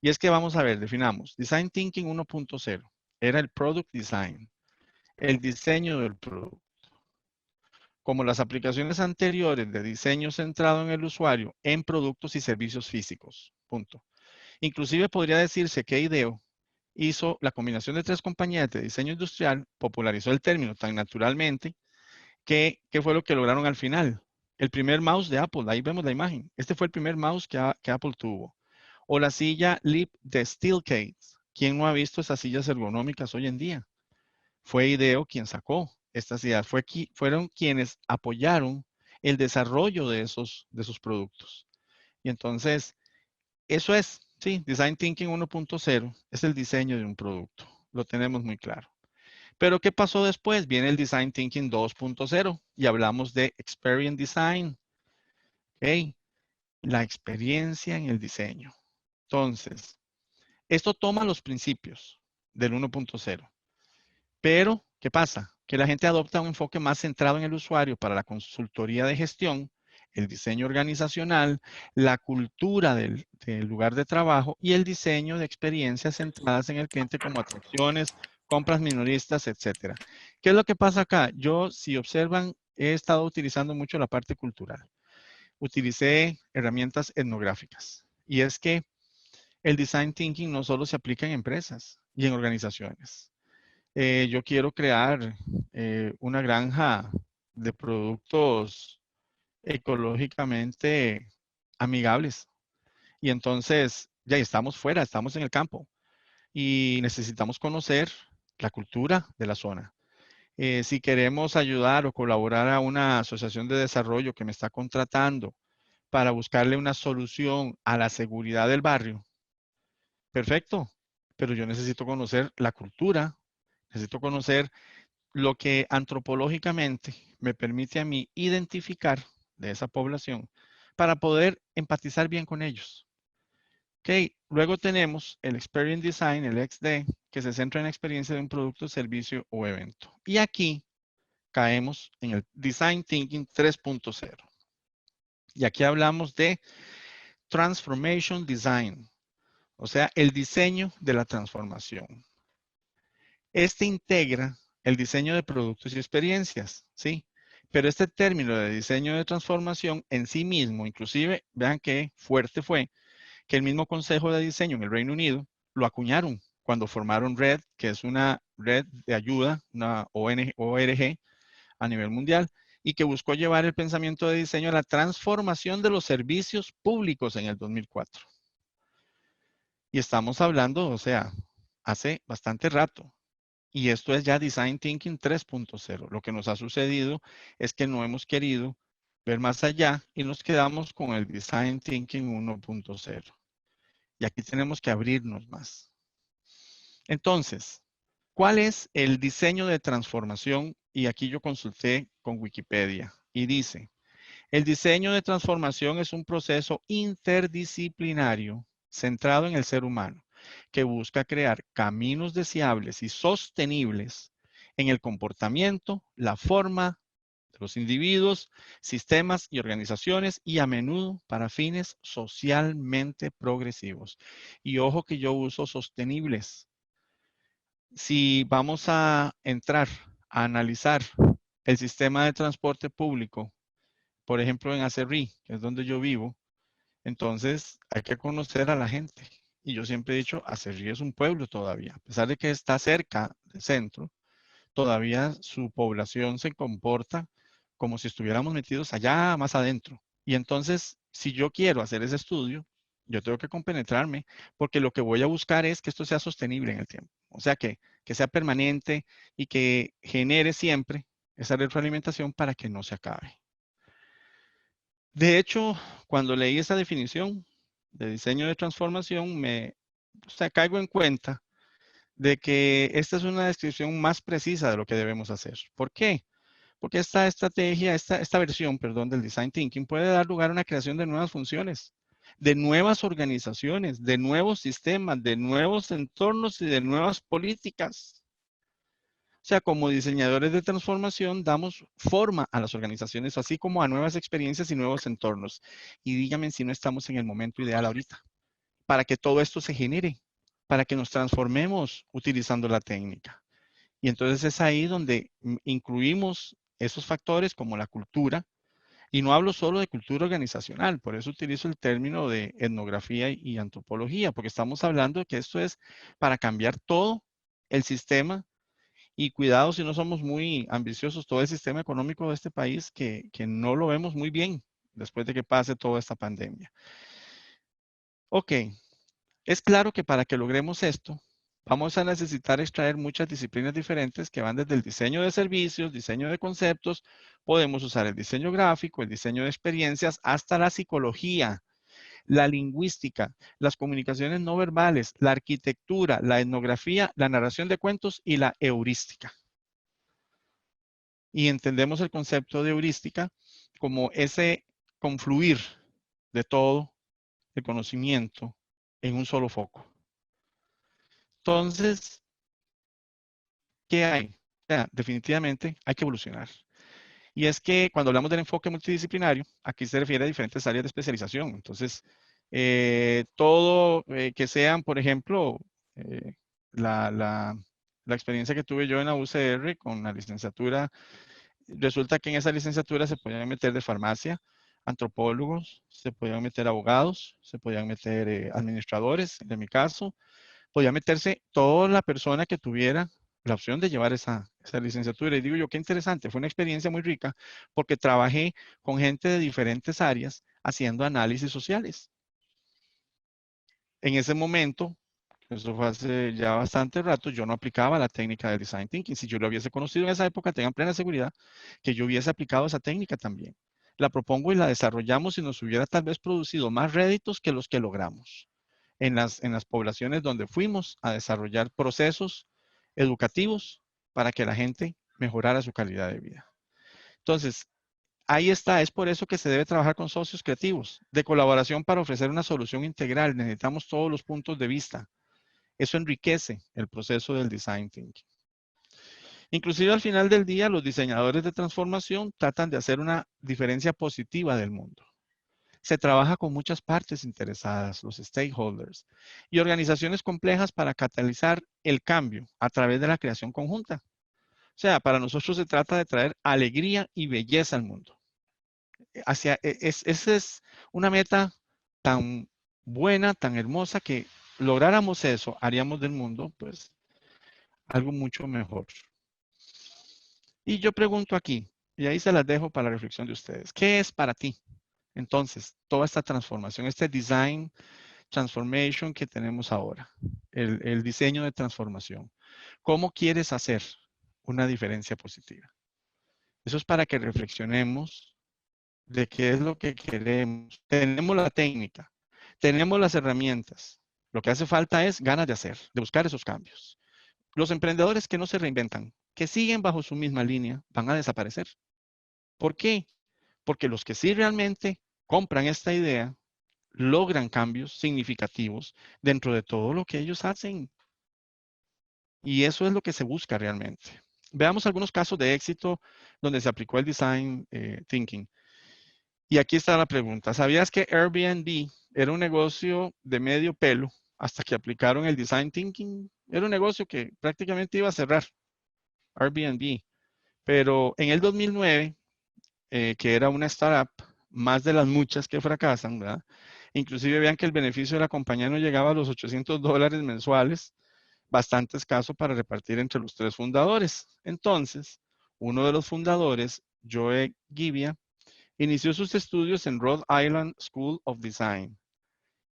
Y es que vamos a ver, definamos. Design Thinking 1.0 era el Product Design, el diseño del producto. Como las aplicaciones anteriores de diseño centrado en el usuario en productos y servicios físicos. Punto. Inclusive podría decirse que IDEO hizo la combinación de tres compañías de diseño industrial, popularizó el término tan naturalmente. ¿Qué fue lo que lograron al final? El primer mouse de Apple, ahí vemos la imagen. Este fue el primer mouse que Apple tuvo. O la silla Leap de Steelcase. ¿Quién no ha visto esas sillas ergonómicas hoy en día? Fue IDEO quien sacó estas ideas. Fueron quienes apoyaron el desarrollo de esos productos. Y entonces, eso es, sí, Design Thinking 1.0 es el diseño de un producto. Lo tenemos muy claro. Pero ¿qué pasó después? Viene el Design Thinking 2.0 y hablamos de Experience Design. ¿Ok? La experiencia en el diseño. Entonces, esto toma los principios del 1.0. Pero, ¿qué pasa? Que la gente adopta un enfoque más centrado en el usuario para la consultoría de gestión, el diseño organizacional, la cultura del lugar de trabajo y el diseño de experiencias centradas en el cliente como atracciones, compras minoristas, etcétera. ¿Qué es lo que pasa acá? Yo, si observan, he estado utilizando mucho la parte cultural. Utilicé herramientas etnográficas. Y es que el design thinking no solo se aplica en empresas y en organizaciones. Yo quiero crear una granja de productos ecológicamente amigables. Y entonces, ya estamos fuera, estamos en el campo y necesitamos conocer la cultura de la zona. Si queremos ayudar o colaborar a una asociación de desarrollo que me está contratando para buscarle una solución a la seguridad del barrio, perfecto, pero yo necesito conocer la cultura, necesito conocer lo que antropológicamente me permite a mí identificar de esa población para poder empatizar bien con ellos. Ok, luego tenemos el Experience Design, el XD, que se centra en la experiencia de un producto, servicio o evento. Y aquí caemos en el Design Thinking 3.0. Y aquí hablamos de Transformation Design, o sea, el diseño de la transformación. Este integra el diseño de productos y experiencias, ¿sí? Pero este término de diseño de transformación en sí mismo, inclusive, vean qué fuerte fue, que el mismo Consejo de Diseño en el Reino Unido lo acuñaron cuando formaron RED, que es una red de ayuda, una ORG a nivel mundial, y que buscó llevar el pensamiento de diseño a la transformación de los servicios públicos en el 2004. Y estamos hablando, o sea, hace bastante rato. Y esto es ya Design Thinking 3.0. Lo que nos ha sucedido es que no hemos querido ver más allá y nos quedamos con el Design Thinking 1.0. Y aquí tenemos que abrirnos más. Entonces, ¿cuál es el diseño de transformación? Y aquí yo consulté con Wikipedia y dice, el diseño de transformación es un proceso interdisciplinario centrado en el ser humano que busca crear caminos deseables y sostenibles en el comportamiento, la forma de los individuos, sistemas y organizaciones y a menudo para fines socialmente progresivos. Y ojo que yo uso sostenibles. Si vamos a entrar a analizar el sistema de transporte público, por ejemplo en Acerrí, que es donde yo vivo, entonces hay que conocer a la gente. Y yo siempre he dicho, Acerrí es un pueblo todavía, a pesar de que está cerca del centro, todavía su población se comporta como si estuviéramos metidos allá más adentro. Y entonces, si yo quiero hacer ese estudio, yo tengo que compenetrarme, porque lo que voy a buscar es que esto sea sostenible en el tiempo. O sea, que sea permanente y que genere siempre esa retroalimentación para que no se acabe. De hecho, cuando leí esa definición de diseño de transformación, caigo en cuenta de que esta es una descripción más precisa de lo que debemos hacer. ¿Por qué? Porque esta estrategia, esta versión, perdón, del Design Thinking puede dar lugar a una creación de nuevas funciones, de nuevas organizaciones, de nuevos sistemas, de nuevos entornos y de nuevas políticas. O sea, como diseñadores de transformación, damos forma a las organizaciones, así como a nuevas experiencias y nuevos entornos. Y díganme si no estamos en el momento ideal ahorita, para que todo esto se genere, para que nos transformemos utilizando la técnica. Y entonces es ahí donde incluimos esos factores como la cultura, y no hablo solo de cultura organizacional, por eso utilizo el término de etnografía y antropología, porque estamos hablando de que esto es para cambiar todo el sistema y cuidado si no somos muy ambiciosos, todo el sistema económico de este país que no lo vemos muy bien después de que pase toda esta pandemia. Ok, es claro que para que logremos esto, vamos a necesitar extraer muchas disciplinas diferentes que van desde el diseño de servicios, diseño de conceptos, podemos usar el diseño gráfico, el diseño de experiencias, hasta la psicología, la lingüística, las comunicaciones no verbales, la arquitectura, la etnografía, la narración de cuentos y la heurística. Y entendemos el concepto de heurística como ese confluir de todo el conocimiento en un solo foco. Entonces, ¿qué hay? O sea, definitivamente hay que evolucionar. Y es que cuando hablamos del enfoque multidisciplinario, aquí se refiere a diferentes áreas de especialización. Entonces, todo que sean, por ejemplo, la experiencia que tuve yo en la UCR con la licenciatura, resulta que en esa licenciatura se podían meter de farmacia, antropólogos, se podían meter abogados, se podían meter administradores, en mi caso, podía meterse toda la persona que tuviera la opción de llevar esa licenciatura. Y digo yo, qué interesante, fue una experiencia muy rica porque trabajé con gente de diferentes áreas haciendo análisis sociales. En ese momento, eso fue hace ya bastante rato, yo no aplicaba la técnica del Design Thinking. Si yo lo hubiese conocido en esa época, tengan plena seguridad que yo hubiese aplicado esa técnica también. La propongo y la desarrollamos y nos hubiera tal vez producido más réditos que los que logramos en las poblaciones donde fuimos a desarrollar procesos educativos para que la gente mejorara su calidad de vida. Entonces, ahí está, es por eso que se debe trabajar con socios creativos, de colaboración para ofrecer una solución integral. Necesitamos todos los puntos de vista. Eso enriquece el proceso del design thinking. Inclusive al final del día, los diseñadores de transformación tratan de hacer una diferencia positiva del mundo. Se trabaja con muchas partes interesadas, los stakeholders, y organizaciones complejas para catalizar el cambio a través de la creación conjunta. O sea, para nosotros se trata de traer alegría y belleza al mundo. Esa es una meta tan buena, tan hermosa, que lográramos eso, haríamos del mundo, pues, algo mucho mejor. Y yo pregunto aquí, y ahí se las dejo para la reflexión de ustedes, ¿qué es para ti? Entonces, toda esta transformación, este design transformation que tenemos ahora, el diseño de transformación. ¿Cómo quieres hacer una diferencia positiva? Eso es para que reflexionemos de qué es lo que queremos. Tenemos la técnica, tenemos las herramientas. Lo que hace falta es ganas de hacer, de buscar esos cambios. Los emprendedores que no se reinventan, que siguen bajo su misma línea, van a desaparecer. ¿Por qué? Porque los que sí realmente compran esta idea, logran cambios significativos dentro de todo lo que ellos hacen. Y eso es lo que se busca realmente. Veamos algunos casos de éxito donde se aplicó el Design Thinking. Y aquí está la pregunta. ¿Sabías que Airbnb era un negocio de medio pelo hasta que aplicaron el Design Thinking? Era un negocio que prácticamente iba a cerrar, Airbnb. Pero en el 2009, que era una startup, más de las muchas que fracasan, ¿verdad? Inclusive vean que el beneficio de la compañía no llegaba a los $800 mensuales, bastante escaso para repartir entre los 3 fundadores. Entonces, uno de los fundadores, Joe Gebbia, inició sus estudios en Rhode Island School of Design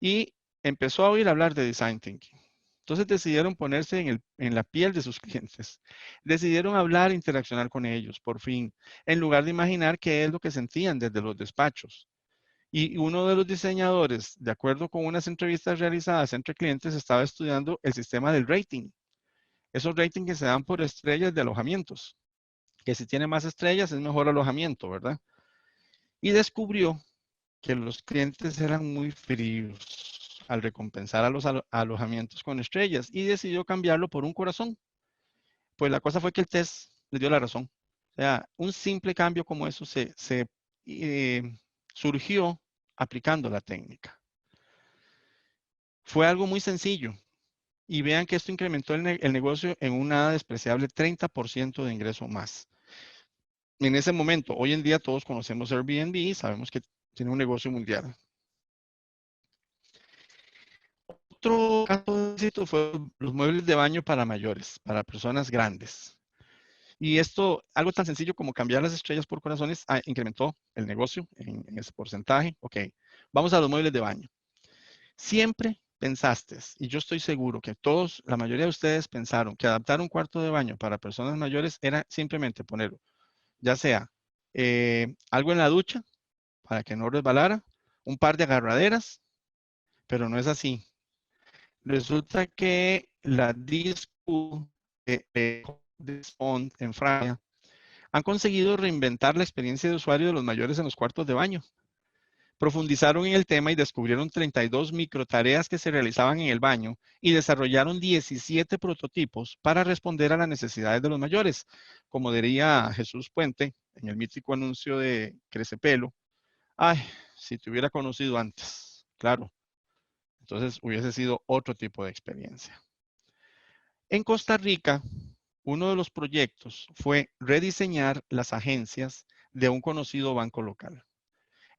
y empezó a oír hablar de Design Thinking. Entonces decidieron ponerse en la piel de sus clientes. Decidieron hablar e interaccionar con ellos, por fin, en lugar de imaginar qué es lo que sentían desde los despachos. Y uno de los diseñadores, de acuerdo con unas entrevistas realizadas entre clientes, estaba estudiando el sistema del rating. Esos ratings que se dan por estrellas de alojamientos. Que si tiene más estrellas es mejor alojamiento, ¿verdad? Y descubrió que los clientes eran muy fríos al recompensar a los alojamientos con estrellas y decidió cambiarlo por un corazón. Pues la cosa fue que el test le dio la razón. O sea, un simple cambio como eso surgió aplicando la técnica. Fue algo muy sencillo. Y vean que esto incrementó el negocio en un nada despreciable 30% de ingreso más. En ese momento, hoy en día todos conocemos Airbnb y sabemos que tiene un negocio mundial. Otro caso de éxito fue los muebles de baño para mayores, para personas grandes. Y esto, algo tan sencillo como cambiar las estrellas por corazones, incrementó el negocio en ese porcentaje. Ok, vamos a los muebles de baño. Siempre pensaste, y yo estoy seguro que todos, la mayoría de ustedes pensaron que adaptar un cuarto de baño para personas mayores era simplemente ponerlo, ya sea algo en la ducha para que no resbalara, un par de agarraderas, pero no es así. Resulta que la Disco de Font en Francia han conseguido reinventar la experiencia de usuario de los mayores en los cuartos de baño. Profundizaron en el tema y descubrieron 32 microtareas que se realizaban en el baño y desarrollaron 17 prototipos para responder a las necesidades de los mayores. Como diría Jesús Puente en el mítico anuncio de Crecepelo, ay, si te hubiera conocido antes, claro. Entonces hubiese sido otro tipo de experiencia. En Costa Rica, uno de los proyectos fue rediseñar las agencias de un conocido banco local.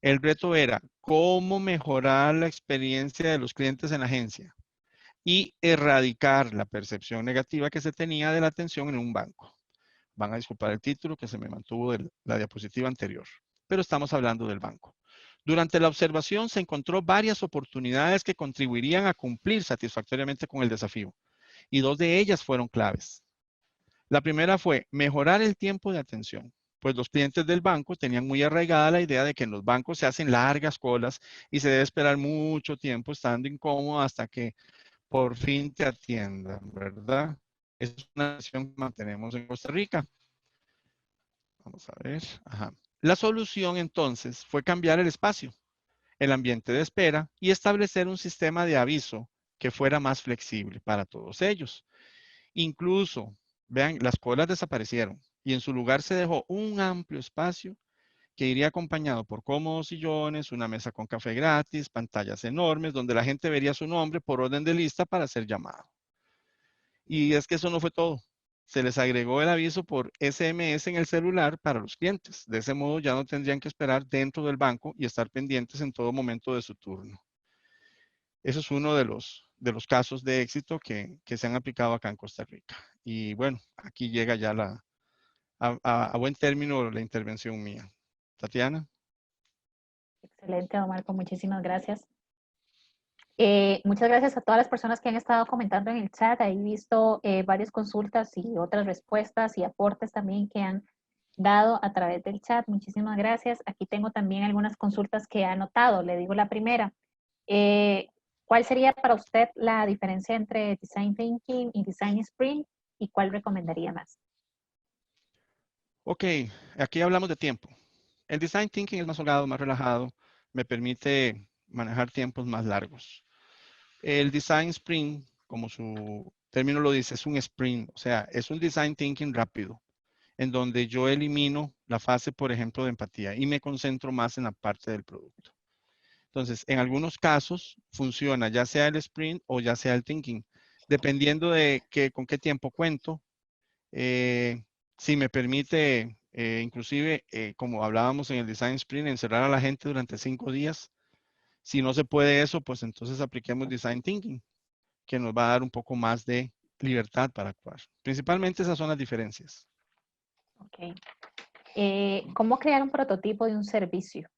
El reto era cómo mejorar la experiencia de los clientes en la agencia y erradicar la percepción negativa que se tenía de la atención en un banco. Van a disculpar el título que se me mantuvo de la diapositiva anterior, pero estamos hablando del banco. Durante la observación se encontró varias oportunidades que contribuirían a cumplir satisfactoriamente con el desafío, y 2 de ellas fueron claves. La primera fue mejorar el tiempo de atención, pues los clientes del banco tenían muy arraigada la idea de que en los bancos se hacen largas colas y se debe esperar mucho tiempo estando incómodo hasta que por fin te atiendan, ¿verdad? Esa es una decisión que mantenemos en Costa Rica. Vamos a ver. Ajá. La solución entonces fue cambiar el espacio, el ambiente de espera y establecer un sistema de aviso que fuera más flexible para todos ellos. Incluso, vean, las colas desaparecieron y en su lugar se dejó un amplio espacio que iría acompañado por cómodos sillones, una mesa con café gratis, pantallas enormes donde la gente vería su nombre por orden de lista para ser llamado. Y es que eso no fue todo. Se les agregó el aviso por SMS en el celular para los clientes. De ese modo ya no tendrían que esperar dentro del banco y estar pendientes en todo momento de su turno. Eso es uno de los casos de éxito que se han aplicado acá en Costa Rica. Y bueno, aquí llega ya a buen término la intervención mía. Tatiana. Excelente, don Marco, muchísimas gracias. Muchas gracias a todas las personas que han estado comentando en el chat. Ahí he visto varias consultas y otras respuestas y aportes también que han dado a través del chat. Muchísimas gracias. Aquí tengo también algunas consultas que he anotado. Le digo la primera. ¿Cuál sería para usted la diferencia entre Design Thinking y Design Sprint y cuál recomendaría más? Ok, aquí hablamos de tiempo. El Design Thinking es más holgado, más relajado, me permite manejar tiempos más largos. El Design Sprint, como su término lo dice, es un sprint, o sea, es un Design Thinking rápido, en donde yo elimino la fase, por ejemplo, de empatía y me concentro más en la parte del producto. Entonces, en algunos casos funciona ya sea el sprint o ya sea el thinking, dependiendo de con qué tiempo cuento. Si me permite, inclusive, como hablábamos en el Design Sprint, encerrar a la gente durante 5 días. Si no se puede eso, pues entonces apliquemos Design Thinking, que nos va a dar un poco más de libertad para actuar. Principalmente esas son las diferencias. Ok. ¿Cómo crear un prototipo de un servicio?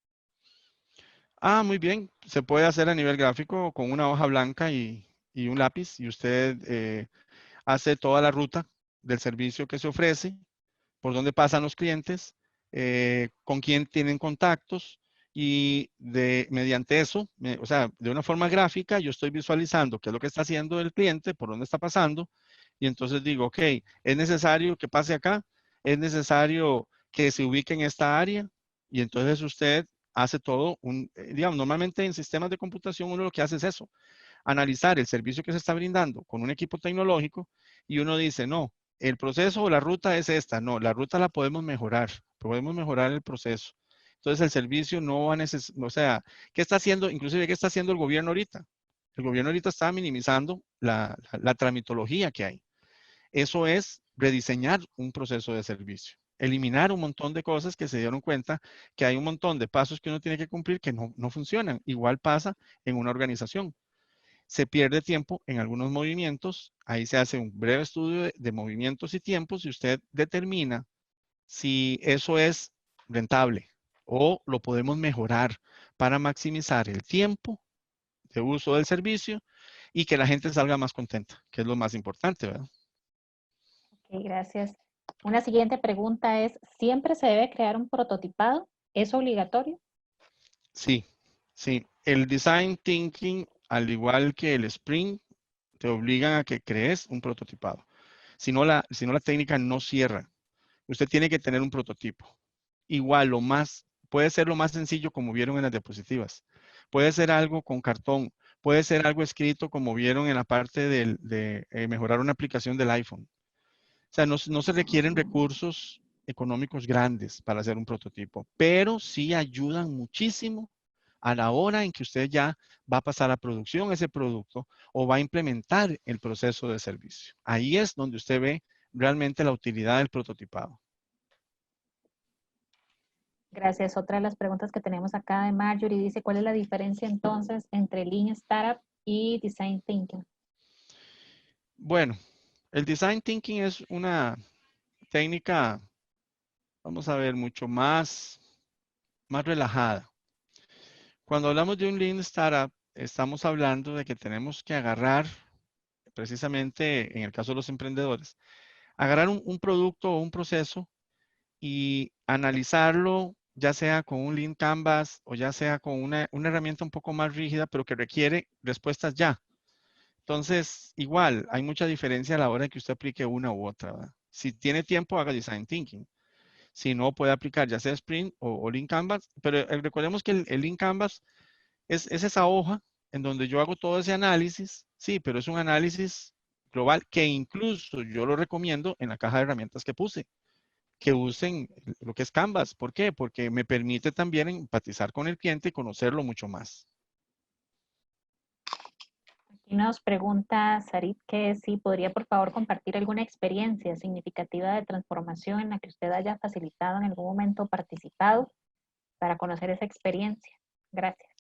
Muy bien. Se puede hacer a nivel gráfico con una hoja blanca y un lápiz, y usted hace toda la ruta del servicio que se ofrece, por dónde pasan los clientes, con quién tienen contactos, y mediante eso, o sea, de una forma gráfica, yo estoy visualizando qué es lo que está haciendo el cliente, por dónde está pasando, y entonces digo, ok, es necesario que pase acá, es necesario que se ubique en esta área, y entonces usted hace todo digamos, normalmente en sistemas de computación uno lo que hace es eso, analizar el servicio que se está brindando con un equipo tecnológico, y uno dice, no, el proceso o la ruta es esta. No, la ruta la podemos mejorar el proceso. Entonces el servicio no va a necesitar, o sea, ¿qué está haciendo? Inclusive, ¿qué está haciendo el gobierno ahorita? El gobierno ahorita está minimizando la tramitología que hay. Eso es rediseñar un proceso de servicio. Eliminar un montón de cosas que se dieron cuenta que hay un montón de pasos que uno tiene que cumplir que no funcionan. Igual pasa en una organización. Se pierde tiempo en algunos movimientos. Ahí se hace un breve estudio de movimientos y tiempos y usted determina si eso es rentable o lo podemos mejorar para maximizar el tiempo de uso del servicio y que la gente salga más contenta, que es lo más importante, ¿verdad? Ok, gracias. Una siguiente pregunta es, ¿siempre se debe crear un prototipado? ¿Es obligatorio? Sí, sí. El design thinking, al igual que el sprint, te obligan a que crees un prototipado. Si no la técnica no cierra. Usted tiene que tener un prototipo. Igual, puede ser lo más sencillo como vieron en las diapositivas. Puede ser algo con cartón. Puede ser algo escrito como vieron en la parte de mejorar una aplicación del iPhone. O sea, no se requieren recursos económicos grandes para hacer un prototipo, pero sí ayudan muchísimo a la hora en que usted ya va a pasar a producción ese producto o va a implementar el proceso de servicio. Ahí es donde usted ve realmente la utilidad del prototipado. Gracias. Otra de las preguntas que tenemos acá de Marjorie dice, ¿cuál es la diferencia entonces entre Lean Startup y Design Thinking? Bueno, el design thinking es una técnica, vamos a ver, mucho más relajada. Cuando hablamos de un Lean Startup, estamos hablando de que tenemos que agarrar, precisamente en el caso de los emprendedores, agarrar un producto o un proceso y analizarlo, ya sea con un Lean Canvas o ya sea con una herramienta un poco más rígida, pero que requiere respuestas ya. Entonces, igual, hay mucha diferencia a la hora en que usted aplique una u otra, ¿verdad? Si tiene tiempo, haga Design Thinking. Si no, puede aplicar ya sea Sprint o Lean Canvas. Pero recordemos que el Lean Canvas es esa hoja en donde yo hago todo ese análisis, sí, pero es un análisis global que incluso yo lo recomiendo en la caja de herramientas que puse, que usen lo que es Canvas. ¿Por qué? Porque me permite también empatizar con el cliente y conocerlo mucho más. Y nos pregunta Sarit que si podría por favor compartir alguna experiencia significativa de transformación en la que usted haya facilitado en algún momento o participado para conocer esa experiencia. Gracias.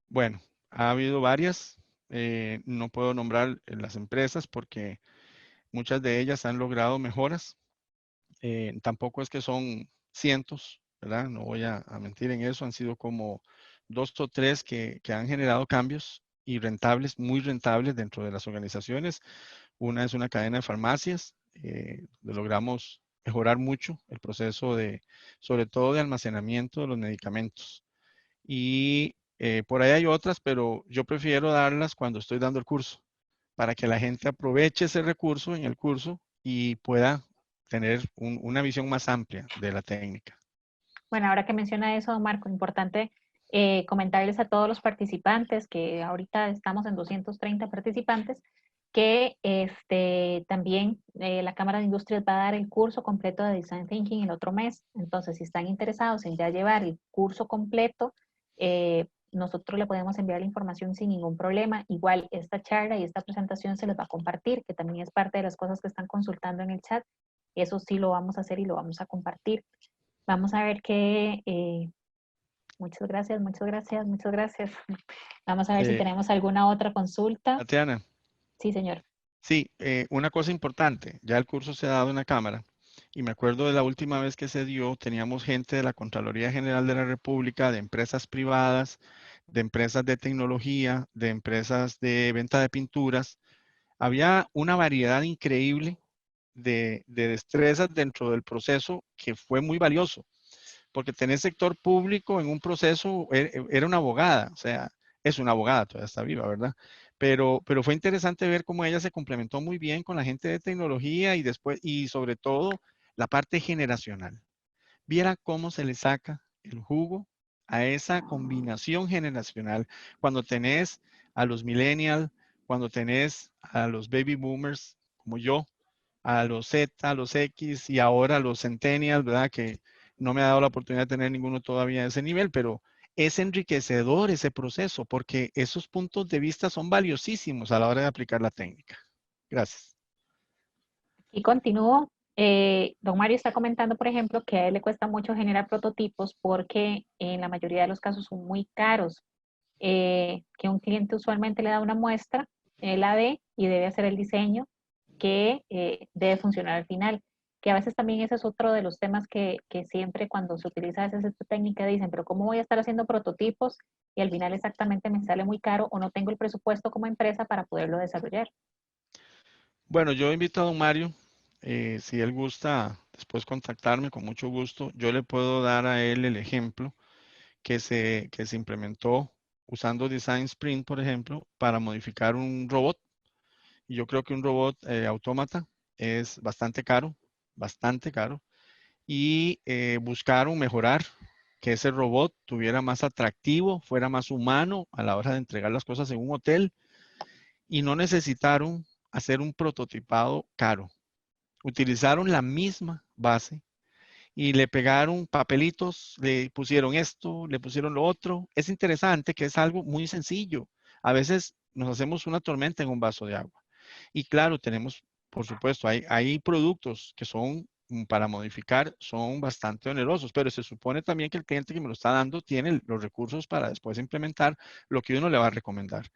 Bueno, ha habido varias. No puedo nombrar las empresas porque muchas de ellas han logrado mejoras. Tampoco es que son cientos, ¿verdad? No voy a mentir en eso. Han sido como 2 o 3 que han generado cambios y rentables, muy rentables dentro de las organizaciones. Una es una cadena de farmacias. Logramos mejorar mucho el proceso sobre todo de almacenamiento de los medicamentos. Y por ahí hay otras, pero yo prefiero darlas cuando estoy dando el curso, para que la gente aproveche ese recurso en el curso y pueda tener una visión más amplia de la técnica. Bueno, ahora que menciona eso, Marco, importante comentarles a todos los participantes, que ahorita estamos en 230 participantes, que también la Cámara de Industrias va a dar el curso completo de Design Thinking el otro mes. Entonces, si están interesados en ya llevar el curso completo, nosotros le podemos enviar la información sin ningún problema. Igual esta charla y esta presentación se les va a compartir, que también es parte de las cosas que están consultando en el chat. Eso sí lo vamos a hacer y lo vamos a compartir. Vamos a ver qué. Muchas gracias, muchas gracias, muchas gracias. Vamos a ver si Eh, tenemos alguna otra consulta. Tatiana, Sí, señor. Sí, una cosa importante, ya el curso se ha dado en la Cámara y me acuerdo de la última vez que se dio, teníamos gente de la Contraloría General de la República, de empresas privadas, de empresas de tecnología, de empresas de venta de pinturas. Había una variedad increíble de destrezas dentro del proceso que fue muy valioso, porque tener sector público en un proceso, era una abogada, o sea, es una abogada, todavía está viva, ¿verdad? Pero fue interesante ver cómo ella se complementó muy bien con la gente de tecnología y después, y sobre todo, la parte generacional. Viera cómo se le saca el jugo a esa combinación generacional cuando tenés a los millennials, cuando tenés a los baby boomers como yo, a los Z, a los X y ahora a los Centennials, ¿verdad? Que no me ha dado la oportunidad de tener ninguno todavía de ese nivel, pero es enriquecedor ese proceso porque esos puntos de vista son valiosísimos a la hora de aplicar la técnica. Gracias. Y continúo. Don Mario está comentando, por ejemplo, que a él le cuesta mucho generar prototipos porque en la mayoría de los casos son muy caros. Que un cliente usualmente le da una muestra, él la ve y debe hacer el diseño que debe funcionar al final. Que a veces también ese es otro de los temas que siempre cuando se utiliza a veces esta técnica dicen, pero ¿cómo voy a estar haciendo prototipos y al final exactamente me sale muy caro o no tengo el presupuesto como empresa para poderlo desarrollar? Bueno, yo invito a don Mario, si él gusta después contactarme con mucho gusto, yo le puedo dar a él el ejemplo que se implementó usando Design Sprint, por ejemplo, para modificar un robot. Y yo creo que un robot autómata es bastante caro. Y buscaron mejorar que ese robot tuviera más atractivo, fuera más humano a la hora de entregar las cosas en un hotel y no necesitaron hacer un prototipado caro. Utilizaron la misma base y le pegaron papelitos, le pusieron esto, le pusieron lo otro. Es interesante que es algo muy sencillo. A veces nos hacemos una tormenta en un vaso de agua. Y claro, tenemos, por supuesto, hay productos que son para modificar, son bastante onerosos, pero se supone también que el cliente que me lo está dando tiene los recursos para después implementar lo que uno le va a recomendar.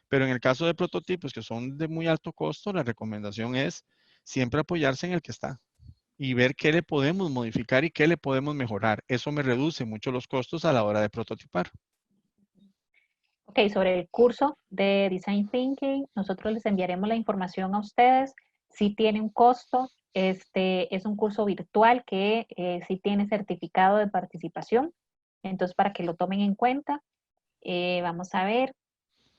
Pero en el caso de prototipos que son de muy alto costo, la recomendación es siempre apoyarse en el que está y ver qué le podemos modificar y qué le podemos mejorar. Eso me reduce mucho los costos a la hora de prototipar. Ok, sobre el curso de Design Thinking, nosotros les enviaremos la información a ustedes. Si tiene un costo, este es un curso virtual que sí tiene certificado de participación. Entonces, para que lo tomen en cuenta, vamos a ver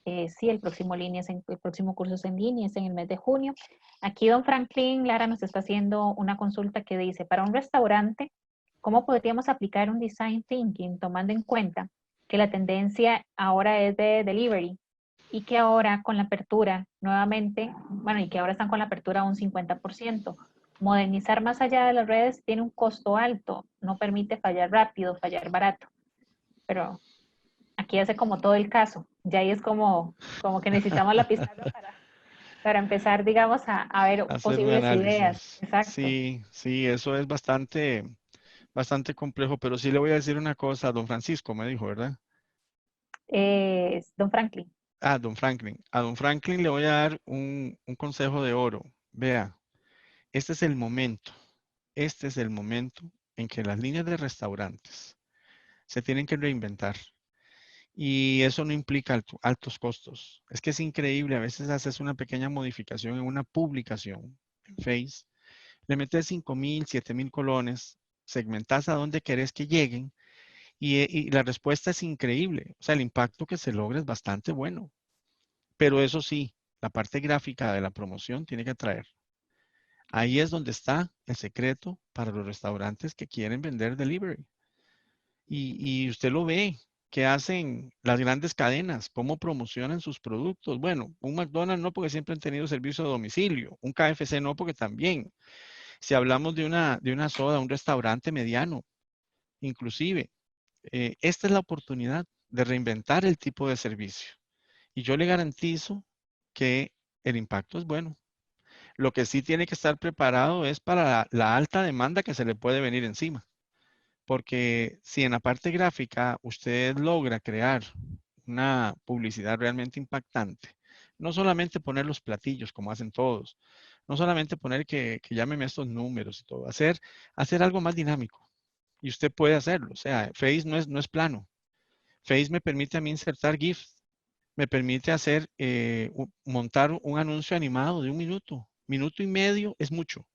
si el próximo curso es en línea, es en el mes de junio. Aquí don Franklin Lara nos está haciendo una consulta que dice, para un restaurante, ¿cómo podríamos aplicar un Design Thinking tomando en cuenta que la tendencia ahora es de delivery y que ahora con la apertura nuevamente, bueno, y que ahora están con la apertura un 50%? Modernizar más allá de las redes tiene un costo alto, no permite fallar rápido, fallar barato, pero aquí hace como todo el caso. Ya ahí es como que necesitamos la pizarra para empezar, digamos, a ver Hacer un posibles ideas. análisis. Exacto. Sí, sí, eso es bastante complejo, pero sí le voy a decir una cosa, don Francisco me dijo, ¿verdad? Don Franklin. Ah, don Franklin. A don Franklin le voy a dar un consejo de oro. Vea, este es el momento, este es el momento en que las líneas de restaurantes se tienen que reinventar. Y eso no implica altos costos. Es que es increíble, a veces haces una pequeña modificación en una publicación en Face, le metes 5,000, 7,000 colones, segmentas a dónde querés que lleguen y la respuesta es increíble. O sea, el impacto que se logra es bastante bueno. Pero eso sí, la parte gráfica de la promoción tiene que atraer. Ahí es donde está el secreto para los restaurantes que quieren vender delivery. Y usted lo ve, que hacen las grandes cadenas, cómo promocionan sus productos. Bueno, un McDonald's no porque siempre han tenido servicio a domicilio, un KFC no porque también. Si hablamos de una soda, un restaurante mediano, inclusive, esta es la oportunidad de reinventar el tipo de servicio. Y yo le garantizo que el impacto es bueno. Lo que sí tiene que estar preparado es para la alta demanda que se le puede venir encima. Porque si en la parte gráfica usted logra crear una publicidad realmente impactante No solamente poner los platillos como hacen todos. No solamente poner que llámeme a estos números y todo. Hacer algo más dinámico. Y usted puede hacerlo. O sea, Face no es plano. Face me permite a mí insertar GIFs. Me permite hacer, montar un anuncio animado de 1 minuto. Minuto y medio es mucho.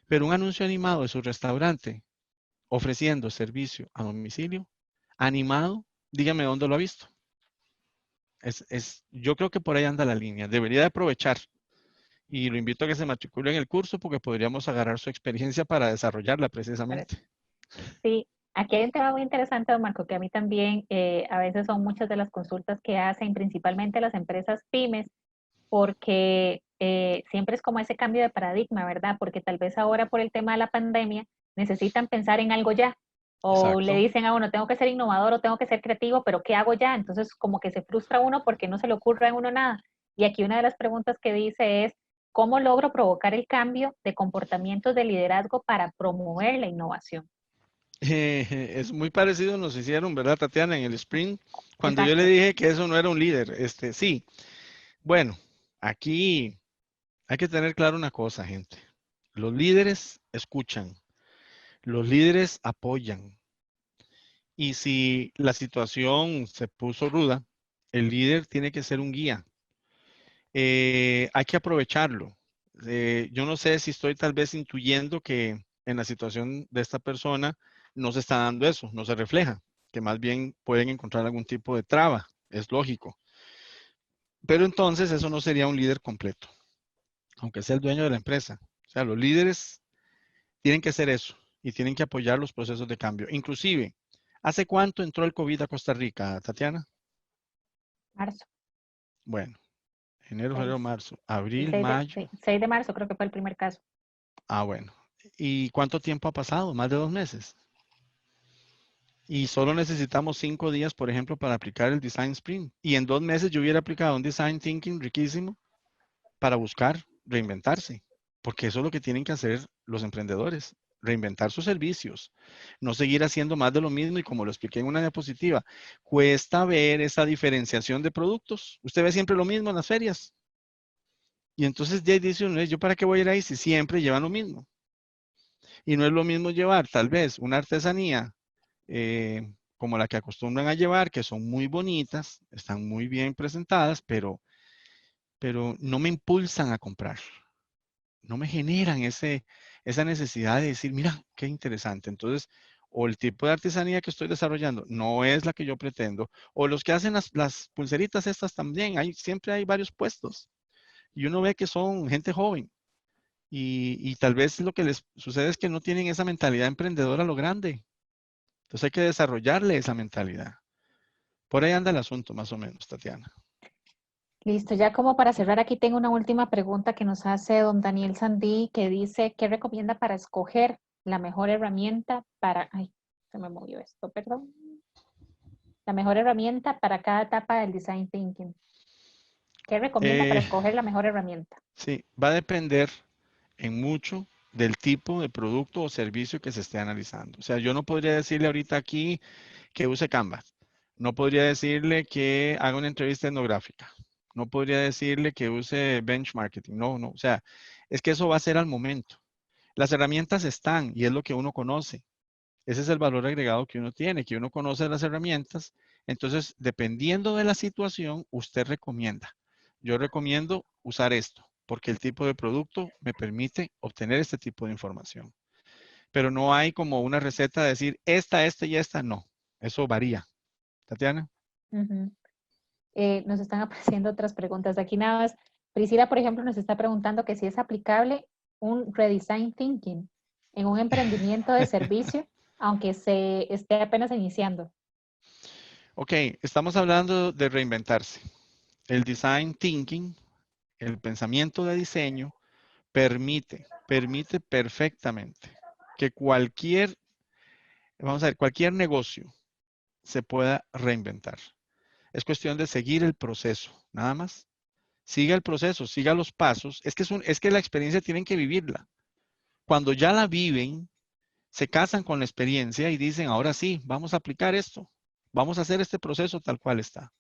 Pero un anuncio animado de su restaurante ofreciendo servicio a domicilio, animado, dígame dónde lo ha visto. Yo creo que por ahí anda la línea. Debería de aprovechar. Y lo invito a que se matricule en el curso porque podríamos agarrar su experiencia para desarrollarla precisamente. Sí, aquí hay un tema muy interesante, don Marco, que a mí también a veces son muchas de las consultas que hacen, principalmente las empresas pymes, porque siempre es como ese cambio de paradigma, ¿verdad? Porque tal vez ahora por el tema de la pandemia necesitan pensar en algo ya, o le Exacto. dicen a uno, tengo que ser innovador o tengo que ser creativo, pero ¿qué hago ya? Entonces como que se frustra uno porque no se le ocurre a uno nada. Y aquí una de las preguntas que dice es, ¿cómo logro provocar el cambio de comportamientos de liderazgo para promover la innovación? Es muy parecido, nos hicieron, ¿verdad, Tatiana? En el sprint, cuando yo le Exacto. dije que eso no era un líder, sí. Bueno, aquí hay que tener claro una cosa, gente. Los líderes escuchan, los líderes apoyan. Y si la situación se puso ruda, el líder tiene que ser un guía. Hay que aprovecharlo. Yo no sé si estoy tal vez intuyendo que en la situación de esta persona no se está dando eso, no se refleja, que más bien pueden encontrar algún tipo de traba, es lógico. Pero entonces eso no sería un líder completo, aunque sea el dueño de la empresa. O sea, los líderes tienen que hacer eso y tienen que apoyar los procesos de cambio. Inclusive, ¿hace cuánto entró el COVID a Costa Rica, Tatiana? Marzo, Bueno, enero, febrero, 6, marzo, el abril, 6 de, mayo. sí, 6 de marzo creo que fue el primer caso. Ah, bueno. ¿Y cuánto tiempo ha pasado? Más de 2 meses. Y solo necesitamos 5 días, por ejemplo, para aplicar el Design Sprint. Y en 2 meses yo hubiera aplicado un Design Thinking riquísimo para buscar reinventarse. Porque eso es lo que tienen que hacer los emprendedores. Reinventar sus servicios. No seguir haciendo más de lo mismo. Y como lo expliqué en una diapositiva, cuesta ver esa diferenciación de productos. Usted ve siempre lo mismo en las ferias. Y entonces ya dice uno, ¿yo para qué voy a ir ahí si siempre llevan lo mismo? Y no es lo mismo llevar tal vez una artesanía como la que acostumbran a llevar, que son muy bonitas, están muy bien presentadas, pero no me impulsan a comprar, no me generan esa necesidad de decir, mira, qué interesante. Entonces, o el tipo de artesanía que estoy desarrollando no es la que yo pretendo, o los que hacen las pulseritas estas también, siempre hay varios puestos, y uno ve que son gente joven. Y tal vez lo que les sucede es que no tienen esa mentalidad emprendedora a lo grande. Entonces hay que desarrollarle esa mentalidad. Por ahí anda el asunto, más o menos, Tatiana. Listo, ya como para cerrar, aquí tengo una última pregunta que nos hace don Daniel Sandí, que dice, ¿qué recomienda para escoger la mejor herramienta para, ay, se me movió esto, perdón, la mejor herramienta para cada etapa del design thinking? ¿Qué recomienda para Eh, escoger la mejor herramienta? sí, va a depender en mucho del tipo de producto o servicio que se esté analizando. O sea, yo no podría decirle ahorita aquí que use Canvas. No podría decirle que haga una entrevista etnográfica. No podría decirle que use benchmarking. No, no. O sea, es que eso va a ser al momento. Las herramientas están y es lo que uno conoce. Ese es el valor agregado que uno tiene, que uno conoce las herramientas. Entonces, dependiendo de la situación, usted recomienda. Yo recomiendo usar esto, porque el tipo de producto me permite obtener este tipo de información. Pero no hay como una receta de decir esta y esta, no. Eso varía. Tatiana. Ujú. Nos están apareciendo otras preguntas. Aquí nada más, Priscila, por ejemplo, nos está preguntando que si es aplicable un redesign thinking en un emprendimiento de servicio, aunque se esté apenas iniciando. Ok, estamos hablando de reinventarse. El design thinking, el pensamiento de diseño, permite perfectamente que vamos a ver, cualquier negocio se pueda reinventar. Es cuestión de seguir el proceso, nada más. Siga el proceso, siga los pasos. Es que la experiencia tienen que vivirla. Cuando ya la viven, se casan con la experiencia y dicen, ahora sí, vamos a aplicar esto. Vamos a hacer este proceso tal cual está.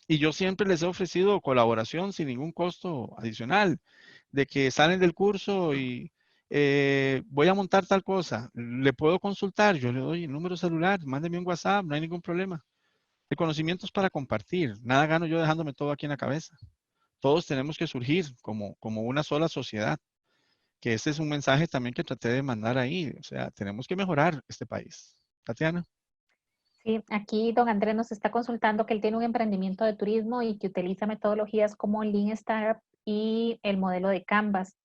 Y yo siempre les he ofrecido colaboración sin ningún costo adicional, de que salen del curso y voy a montar tal cosa, le puedo consultar, yo le doy el número celular, mándeme un WhatsApp, no hay ningún problema. El conocimiento es para compartir, nada gano yo dejándome todo aquí en la cabeza. Todos tenemos que surgir como una sola sociedad, que ese es un mensaje también que traté de mandar ahí, o sea, tenemos que mejorar este país. Tatiana. Sí, aquí don Andrés nos está consultando que él tiene un emprendimiento de turismo y que utiliza metodologías como Lean Startup y el modelo de Canvas.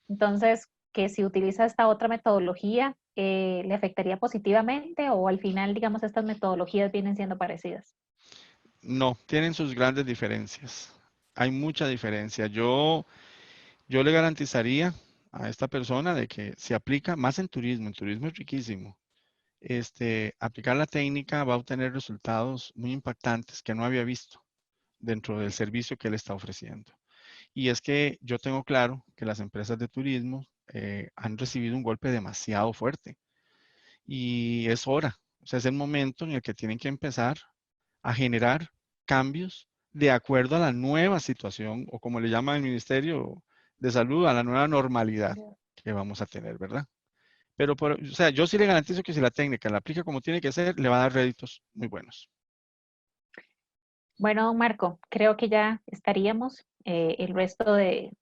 Entonces, que si utiliza esta otra metodología, ¿le afectaría positivamente o al final, digamos, estas metodologías vienen siendo parecidas? No, tienen sus grandes diferencias. Hay mucha diferencia. Yo le garantizaría a esta persona de que si aplica más en turismo es riquísimo. Aplicar la técnica va a obtener resultados muy impactantes que no había visto dentro del servicio que él está ofreciendo. Y es que yo tengo claro que las empresas de turismo han recibido un golpe demasiado fuerte y es hora, o sea, es el momento en el que tienen que empezar a generar cambios de acuerdo a la nueva situación o como le llama el Ministerio de Salud, a la nueva normalidad que vamos a tener, ¿verdad? Pero, o sea, yo sí le garantizo que si la técnica la aplica como tiene que ser, le va a dar réditos muy buenos. Bueno, don Marco, creo que ya estaríamos. El resto de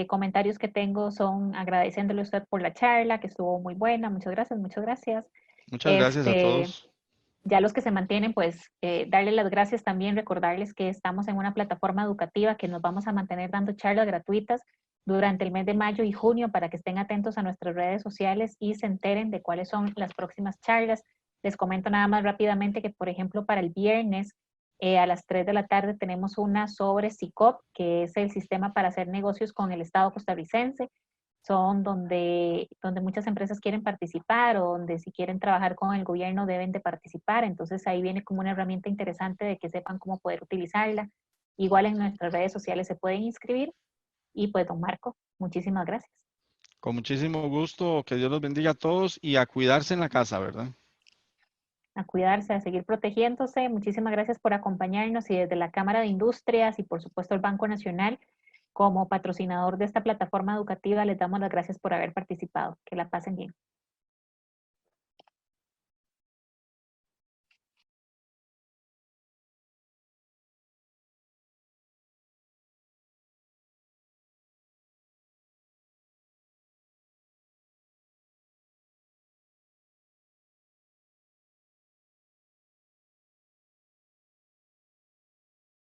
comentarios que tengo son agradeciéndole a usted por la charla, que estuvo muy buena. Muchas gracias, muchas gracias. Muchas gracias a Este, todos. ya los que se mantienen, pues darle las gracias también, recordarles que estamos en una plataforma educativa que nos vamos a mantener dando charlas gratuitas durante el mes de mayo y junio para que estén atentos a nuestras redes sociales y se enteren de cuáles son las próximas charlas. Les comento nada más rápidamente que, por ejemplo, para el viernes a las 3 de la tarde tenemos una sobre SICOP, que es el sistema para hacer negocios con el Estado costarricense. Son donde muchas empresas quieren participar o donde si quieren trabajar con el gobierno deben de participar. Entonces ahí viene como una herramienta interesante de que sepan cómo poder utilizarla. Igual en nuestras redes sociales se pueden inscribir. Y pues, don Marco, muchísimas gracias. Con muchísimo gusto, que Dios los bendiga a todos y a cuidarse en la casa, ¿verdad? A cuidarse, a seguir protegiéndose. Muchísimas gracias por acompañarnos y desde la Cámara de Industrias y por supuesto el Banco Nacional, como patrocinador de esta plataforma educativa, les damos las gracias por haber participado. Que la pasen bien.